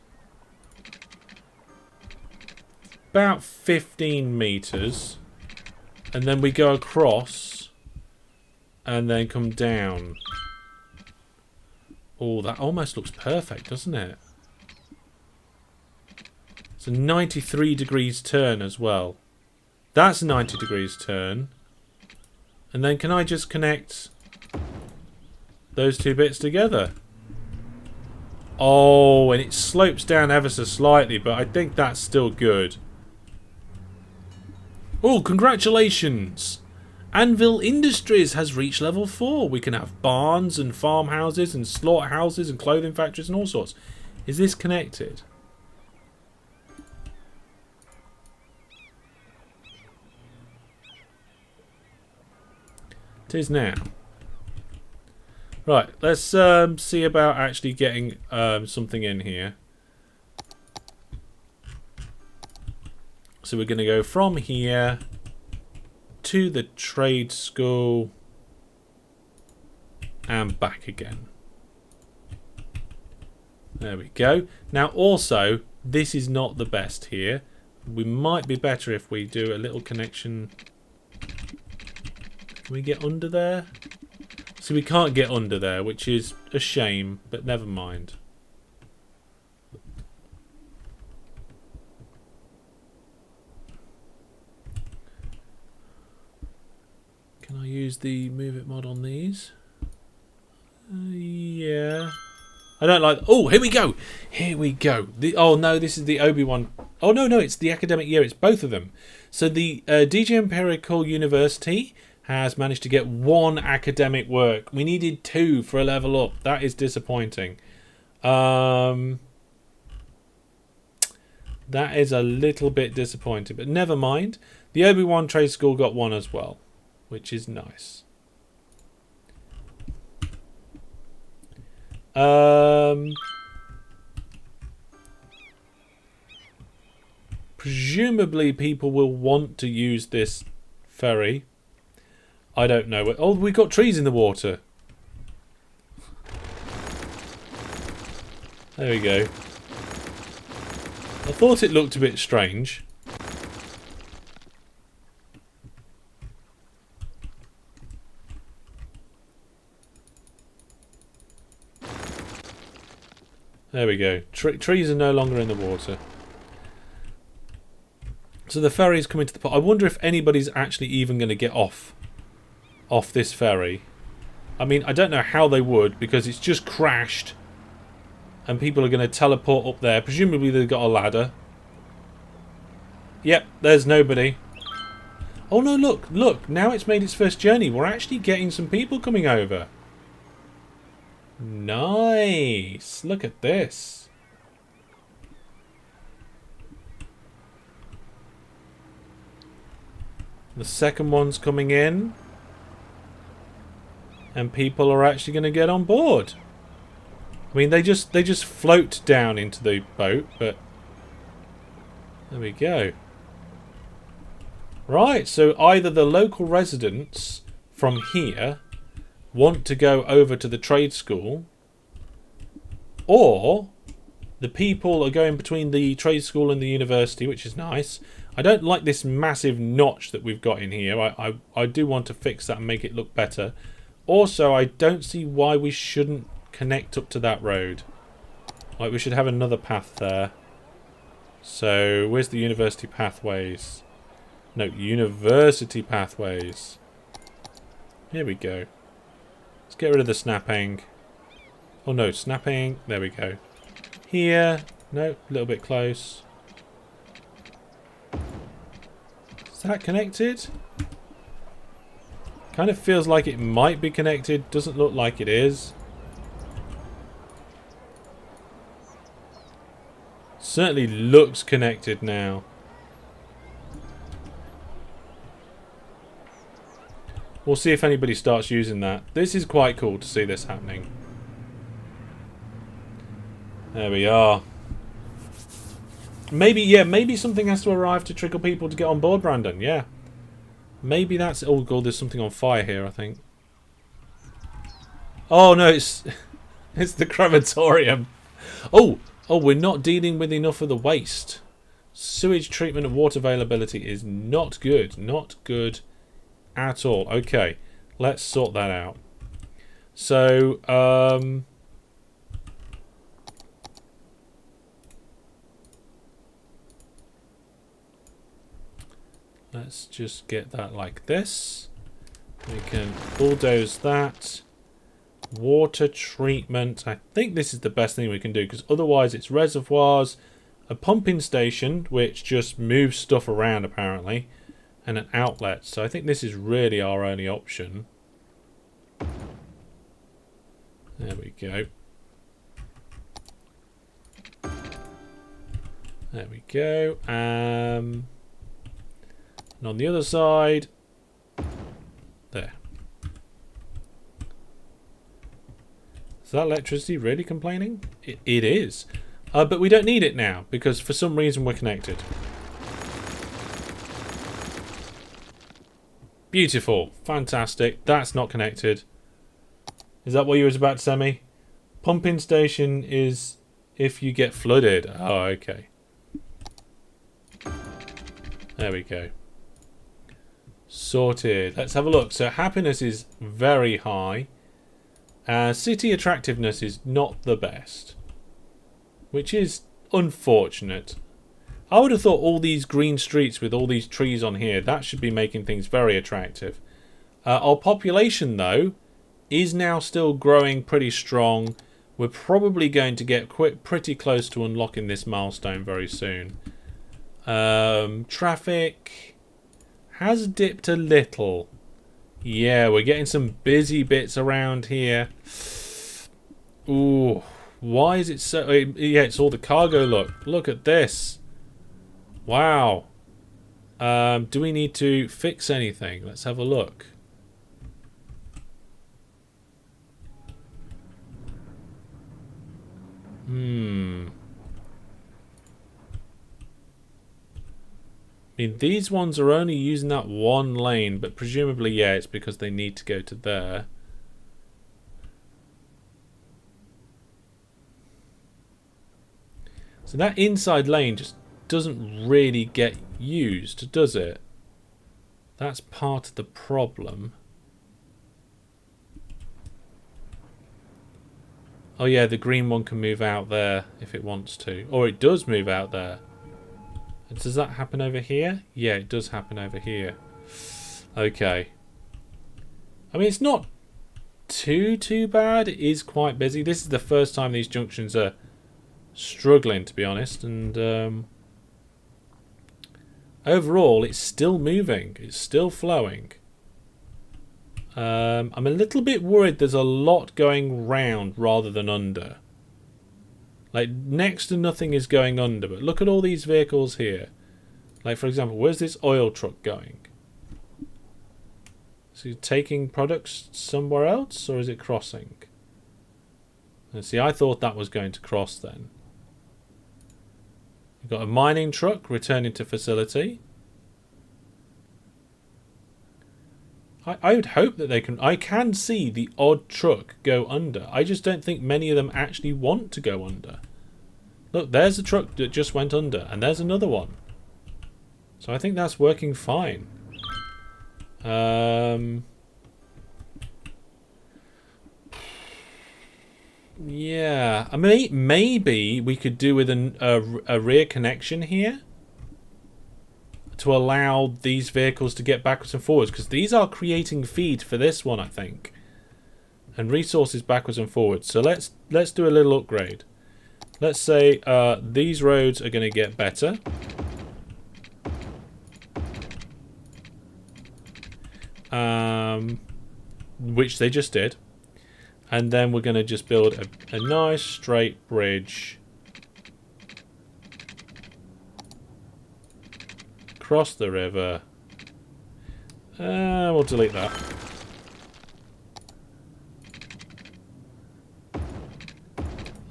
About 15 meters. And then we go across. And then come down. Oh, that almost looks perfect, doesn't it? It's a 93 degrees turn as well. That's a 90 degrees turn. And then can I just connect those two bits together? Oh, and it slopes down ever so slightly, but I think that's still good. Oh, congratulations! Anvil Industries has reached level 4. We can have barns and farmhouses and slaughterhouses and clothing factories and all sorts. Is this connected? It is now. Right, let's see about actually getting something in here. So we're going to go from here to the trade school and back again. There we go. Now also, this is not the best here. We might be better if we do a little connection. Can we get under there? So we can't get under there, which is a shame, but never mind. Can I use the move it mod on these? Yeah. I don't like... Oh, here we go. Here we go. Oh, no, this is the Obi-Wan. Oh, no, it's the academic year. It's both of them. So the DJ Empirical University has managed to get 1 academic work. We needed 2 for a level up. That is disappointing. That is a little bit disappointing, but never mind. The Obi-Wan Trade School got 1 as well, which is nice. Presumably people will want to use this ferry. I don't know. Oh, we've got trees in the water. There we go. I thought it looked a bit strange. There we go. Trees are no longer in the water. So the ferry's coming to the port. I wonder if anybody's actually even going to get off this ferry. I mean, I don't know how they would, because it's just crashed. And people are going to teleport up there. Presumably they've got a ladder. Yep, there's nobody. Oh no, look. Now it's made its first journey. We're actually getting some people coming over. Nice. Look at this. The second one's coming in. And people are actually going to get on board. I mean, they just float down into the boat, but there we go. Right, so either the local residents from here want to go over to the trade school, Or the people are going between the trade school and the university, which is nice. I don't like this massive notch that we've got in here. I do want to fix that and make it look better. Also, I don't see why we shouldn't connect up to that road. Like, we should have another path there. So, where's the university pathways? No, university pathways. Here we go. Let's get rid of the snapping. Oh no, snapping. There we go. Here. No, a little bit close. Is that connected? Kind of feels like it might be connected. Doesn't look like it is. Certainly looks connected now. We'll see if anybody starts using that. This is quite cool to see this happening. There we are. Maybe, yeah, maybe something has to arrive to trigger people to get on board, Brandon. Yeah. Maybe that's... Oh, God, there's something on fire here, I think. Oh, no, it's... It's the crematorium. Oh, we're not dealing with enough of the waste. Sewage treatment and water availability is not good. Not good at all. Okay, let's sort that out. So, let's just get that like this. We can bulldoze that. Water treatment. I think this is the best thing we can do, because otherwise it's reservoirs, a pumping station, which just moves stuff around apparently, and an outlet. So I think this is really our only option. There we go. There we go. And on the other side, there. Is that electricity really complaining? It is. But we don't need it now, because for some reason we're connected. Beautiful. Fantastic. That's not connected. Is that what you was about to say me? Pumping station is if you get flooded. Oh, okay. There we go. Sorted. Let's have a look. So happiness is very high. City attractiveness is not the best, which is unfortunate. I would have thought all these green streets with all these trees on here, that should be making things very attractive. Our population, though, is now still growing pretty strong. We're probably going to get pretty close to unlocking this milestone very soon. Traffic has dipped a little. Yeah, we're getting some busy bits around here. Ooh, why is it so... Yeah, it's all the cargo. Look at this. Wow. Do we need to fix anything? Let's have a look. I mean, these ones are only using that one lane, but presumably, yeah, it's because they need to go to there. So that inside lane just doesn't really get used, does it? That's part of the problem. Oh yeah, the green one can move out there if it wants to. Or it does move out there. Does that happen over here? Yeah, it does happen over here. Okay. I mean, it's not too bad. It is quite busy. This is the first time these junctions are struggling, to be honest. And overall, it's still moving. It's still flowing. I'm a little bit worried there's a lot going round rather than under. Like, next to nothing is going under, but look at all these vehicles here. Like, for example, where's this oil truck going? Is it taking products somewhere else, or is it crossing? And see, I thought that was going to cross then. You've got a mining truck returning to facility. I would hope that they can. I can see the odd truck go under. I just don't think many of them actually want to go under. Look, there's a truck that just went under, and there's another one. So I think that's working fine. Yeah, I mean, maybe we could do with a rear connection here to allow these vehicles to get backwards and forwards, because these are creating feed for this one, I think, and resources backwards and forwards. So let's do a little upgrade. Let's say these roads are going to get better. Which they just did. And then we're going to just build a nice straight bridge across the river. We'll delete that.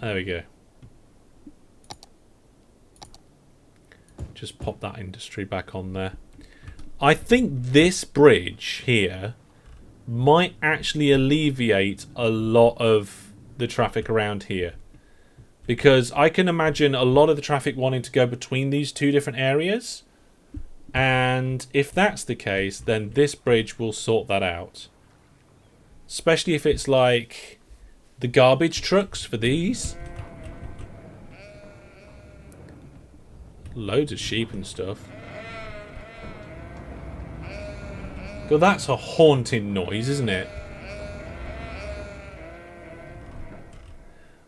There we go. Just pop that industry back on there. I think this bridge here might actually alleviate a lot of the traffic around here, because I can imagine a lot of the traffic wanting to go between these two different areas, and if that's the case, then this bridge will sort that out, especially if it's like the garbage trucks for these. Loads of sheep and stuff. God, that's a haunting noise, isn't it?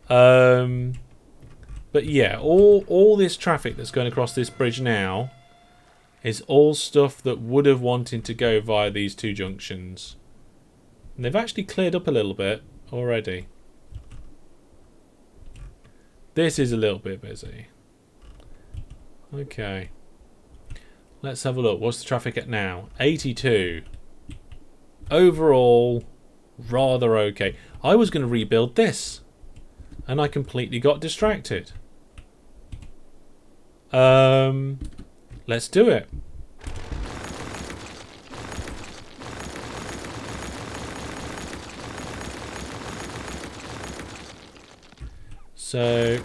But yeah, all this traffic that's going across this bridge now is all stuff that would have wanted to go via these two junctions. And they've actually cleared up a little bit already. This is a little bit busy. Okay. Let's have a look. What's the traffic at now? 82. Overall, rather okay. I was going to rebuild this, and I completely got distracted. Let's do it. So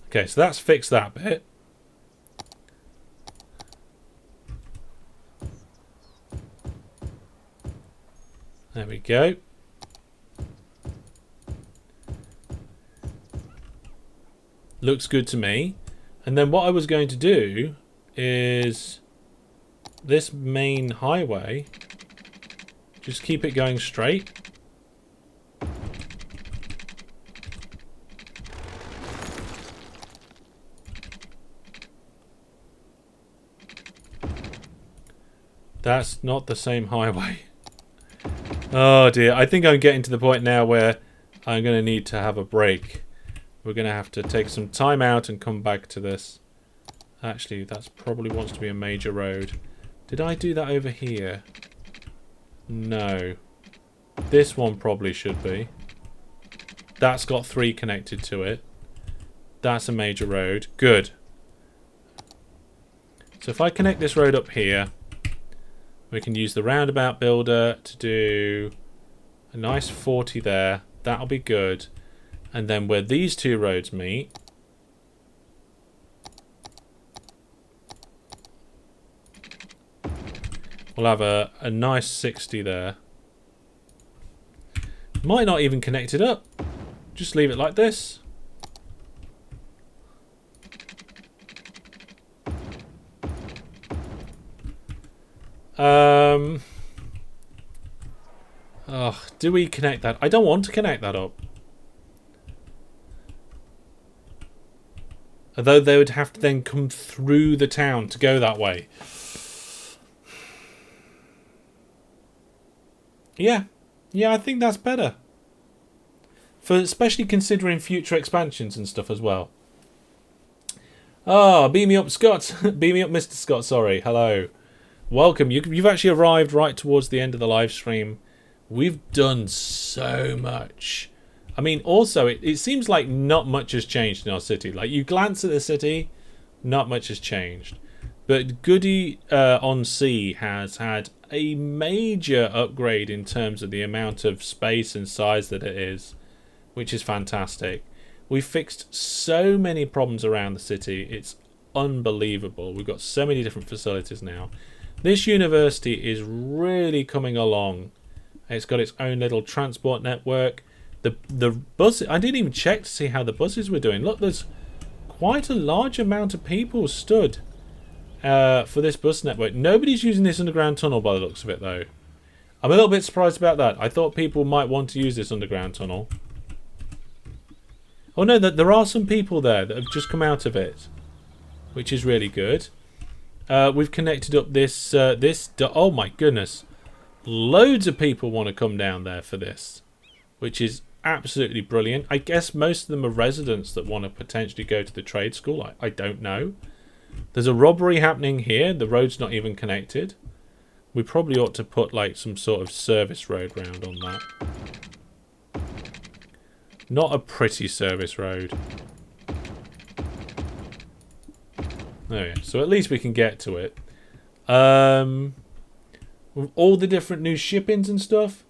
okay, so that's fixed that bit. There we go. Looks good to me. And then what I was going to do is this main highway, just keep it going straight. That's not the same highway. Oh dear, I think I'm getting to the point now where I'm going to need to have a break. We're going to have to take some time out and come back to this. Actually, that's probably wants to be a major road. Did I do that over here? No. This one probably should be. That's got 3 connected to it. That's a major road. Good. So if I connect this road up here, we can use the roundabout builder to do a nice 40 there. That'll be good. And then where these two roads meet, we'll have a nice 60 there. Might not even connect it up. Just leave it like this. Oh, do we connect that? I don't want to connect that up. Although they would have to then come through the town to go that way. Yeah. Yeah, I think that's better. For especially considering future expansions and stuff as well. Ah, beam me up, Scott. Beam me up, Mr. Scott, sorry. Hello. Welcome. You've actually arrived right towards the end of the live stream. We've done so much I mean, also, it seems like not much has changed in our city. Like, you glance at the city, not much has changed. But Goody on Sea has had a major upgrade in terms of the amount of space and size that it is, which is fantastic. We've fixed so many problems around the city. It's unbelievable. We've got so many different facilities now. This university is really coming along. It's got its own little transport network. The bus, I didn't even check to see how the buses were doing. Look, there's quite a large amount of people stood for this bus network. Nobody's using this underground tunnel by the looks of it, though. I'm a little bit surprised about that. I thought people might want to use this underground tunnel. Oh no, there are some people there that have just come out of it, which is really good. We've connected up this oh my goodness, loads of people want to come down there for this, which is absolutely brilliant. I guess most of them are residents that want to potentially go to the trade school. I don't know. There's a robbery happening here. The road's not even connected. We probably ought to put like some sort of service road round on that. Not a pretty service road. Oh yeah, so at least we can get to it. With all the different new shippings and stuff.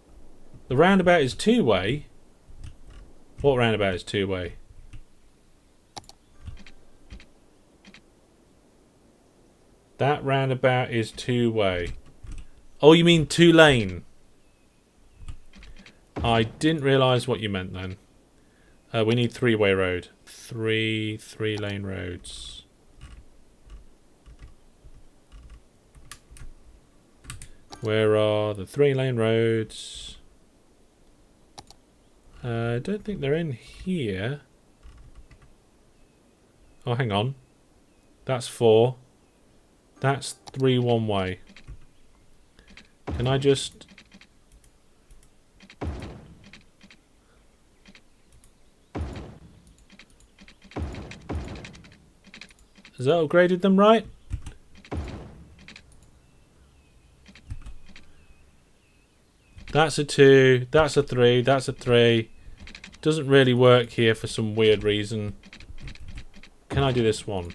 The roundabout is two-way. What roundabout is two-way? That roundabout is two-way. Oh, you mean two-lane? I didn't realise what you meant then. We need three-way road. Three-lane roads. Where are the three-lane roads? I don't think they're in here. Oh, hang on. That's 4. That's 3 one-way. Can I just... Has that upgraded them right? That's a 2, that's a 3, that's a 3. Doesn't really work here for some weird reason. Can I do this one?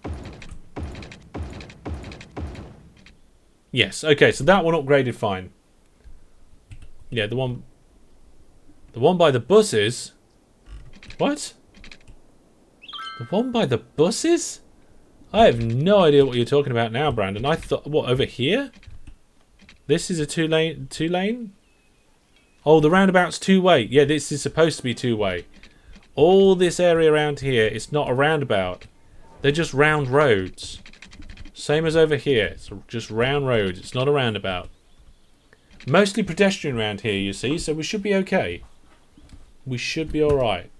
Yes, okay, so that one upgraded fine. Yeah, the one by the buses. What? The one by the buses? I have no idea what you're talking about now, Brandon. I thought, what, over here? This is a two lane? Oh, the roundabout's two-way. Yeah, this is supposed to be two-way. All this area around here, it's not a roundabout. They're just round roads. Same as over here. It's just round roads. It's not a roundabout. Mostly pedestrian around here, you see, so we should be okay. We should be alright.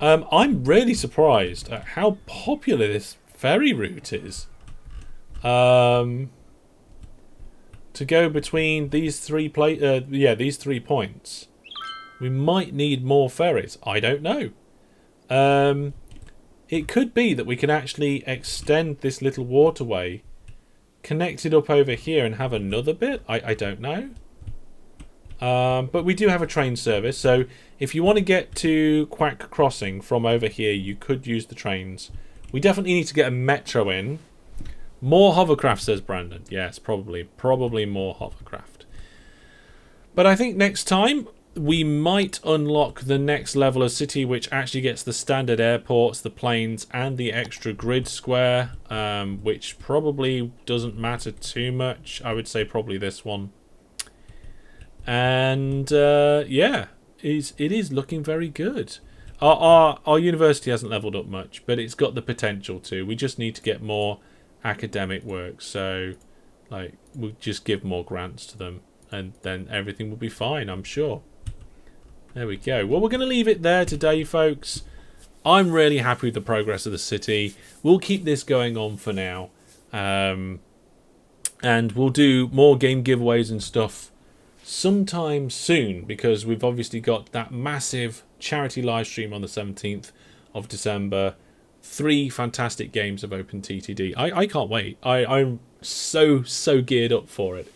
I'm really surprised at how popular this ferry route is. To go between these three these 3 points. We might need more ferries. I don't know. It could be that we can actually extend this little waterway, connect it up over here and have another bit. I don't know. But we do have a train service, so if you want to get to Quack Crossing from over here, you could use the trains. We definitely need to get a metro in. More hovercraft, says Brandon. Yes, probably more hovercraft. But I think next time we might unlock the next level of city, which actually gets the standard airports, the planes, and the extra grid square, which probably doesn't matter too much. I would say probably this one. And yeah, it is looking very good. Our university hasn't leveled up much, but it's got the potential to. We just need to get more academic work, so like we'll just give more grants to them, and then everything will be fine, I'm sure. There we go. Well, we're going to leave it there today, folks. I'm really happy with the progress of the city. We'll keep this going on for now, and we'll do more game giveaways and stuff sometime soon, because we've obviously got that massive charity live stream on the 17th of December. 3 fantastic games of Open TTD. I can't wait. I'm so geared up for it.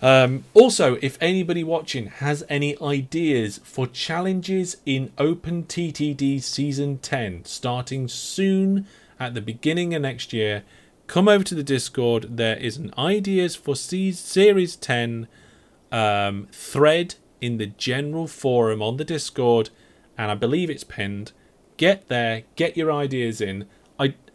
Also, if anybody watching has any ideas for challenges in Open TTD Season 10, starting soon at the beginning of next year, come over to the Discord. There is an Ideas for Series 10 thread in the general forum on the Discord, and I believe it's pinned. Get there, get your ideas in.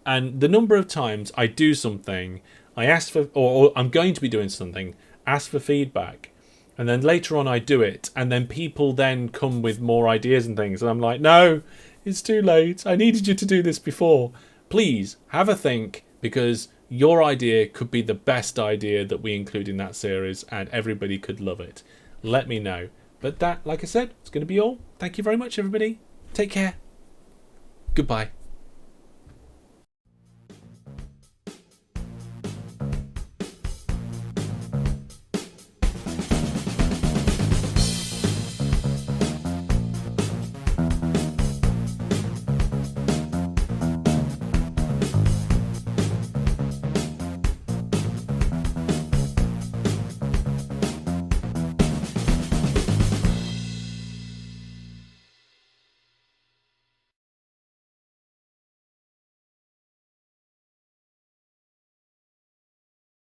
And the number of times I do something, I ask for, or I'm going to be doing something, ask for feedback, and then later on I do it, and then people then come with more ideas and things, and I'm like, no, it's too late. I needed you to do this before. Please have a think, because your idea could be the best idea that we include in that series, and everybody could love it. Let me know. But that, like I said, it's going to be all. Thank you very much, everybody. Take care. Goodbye.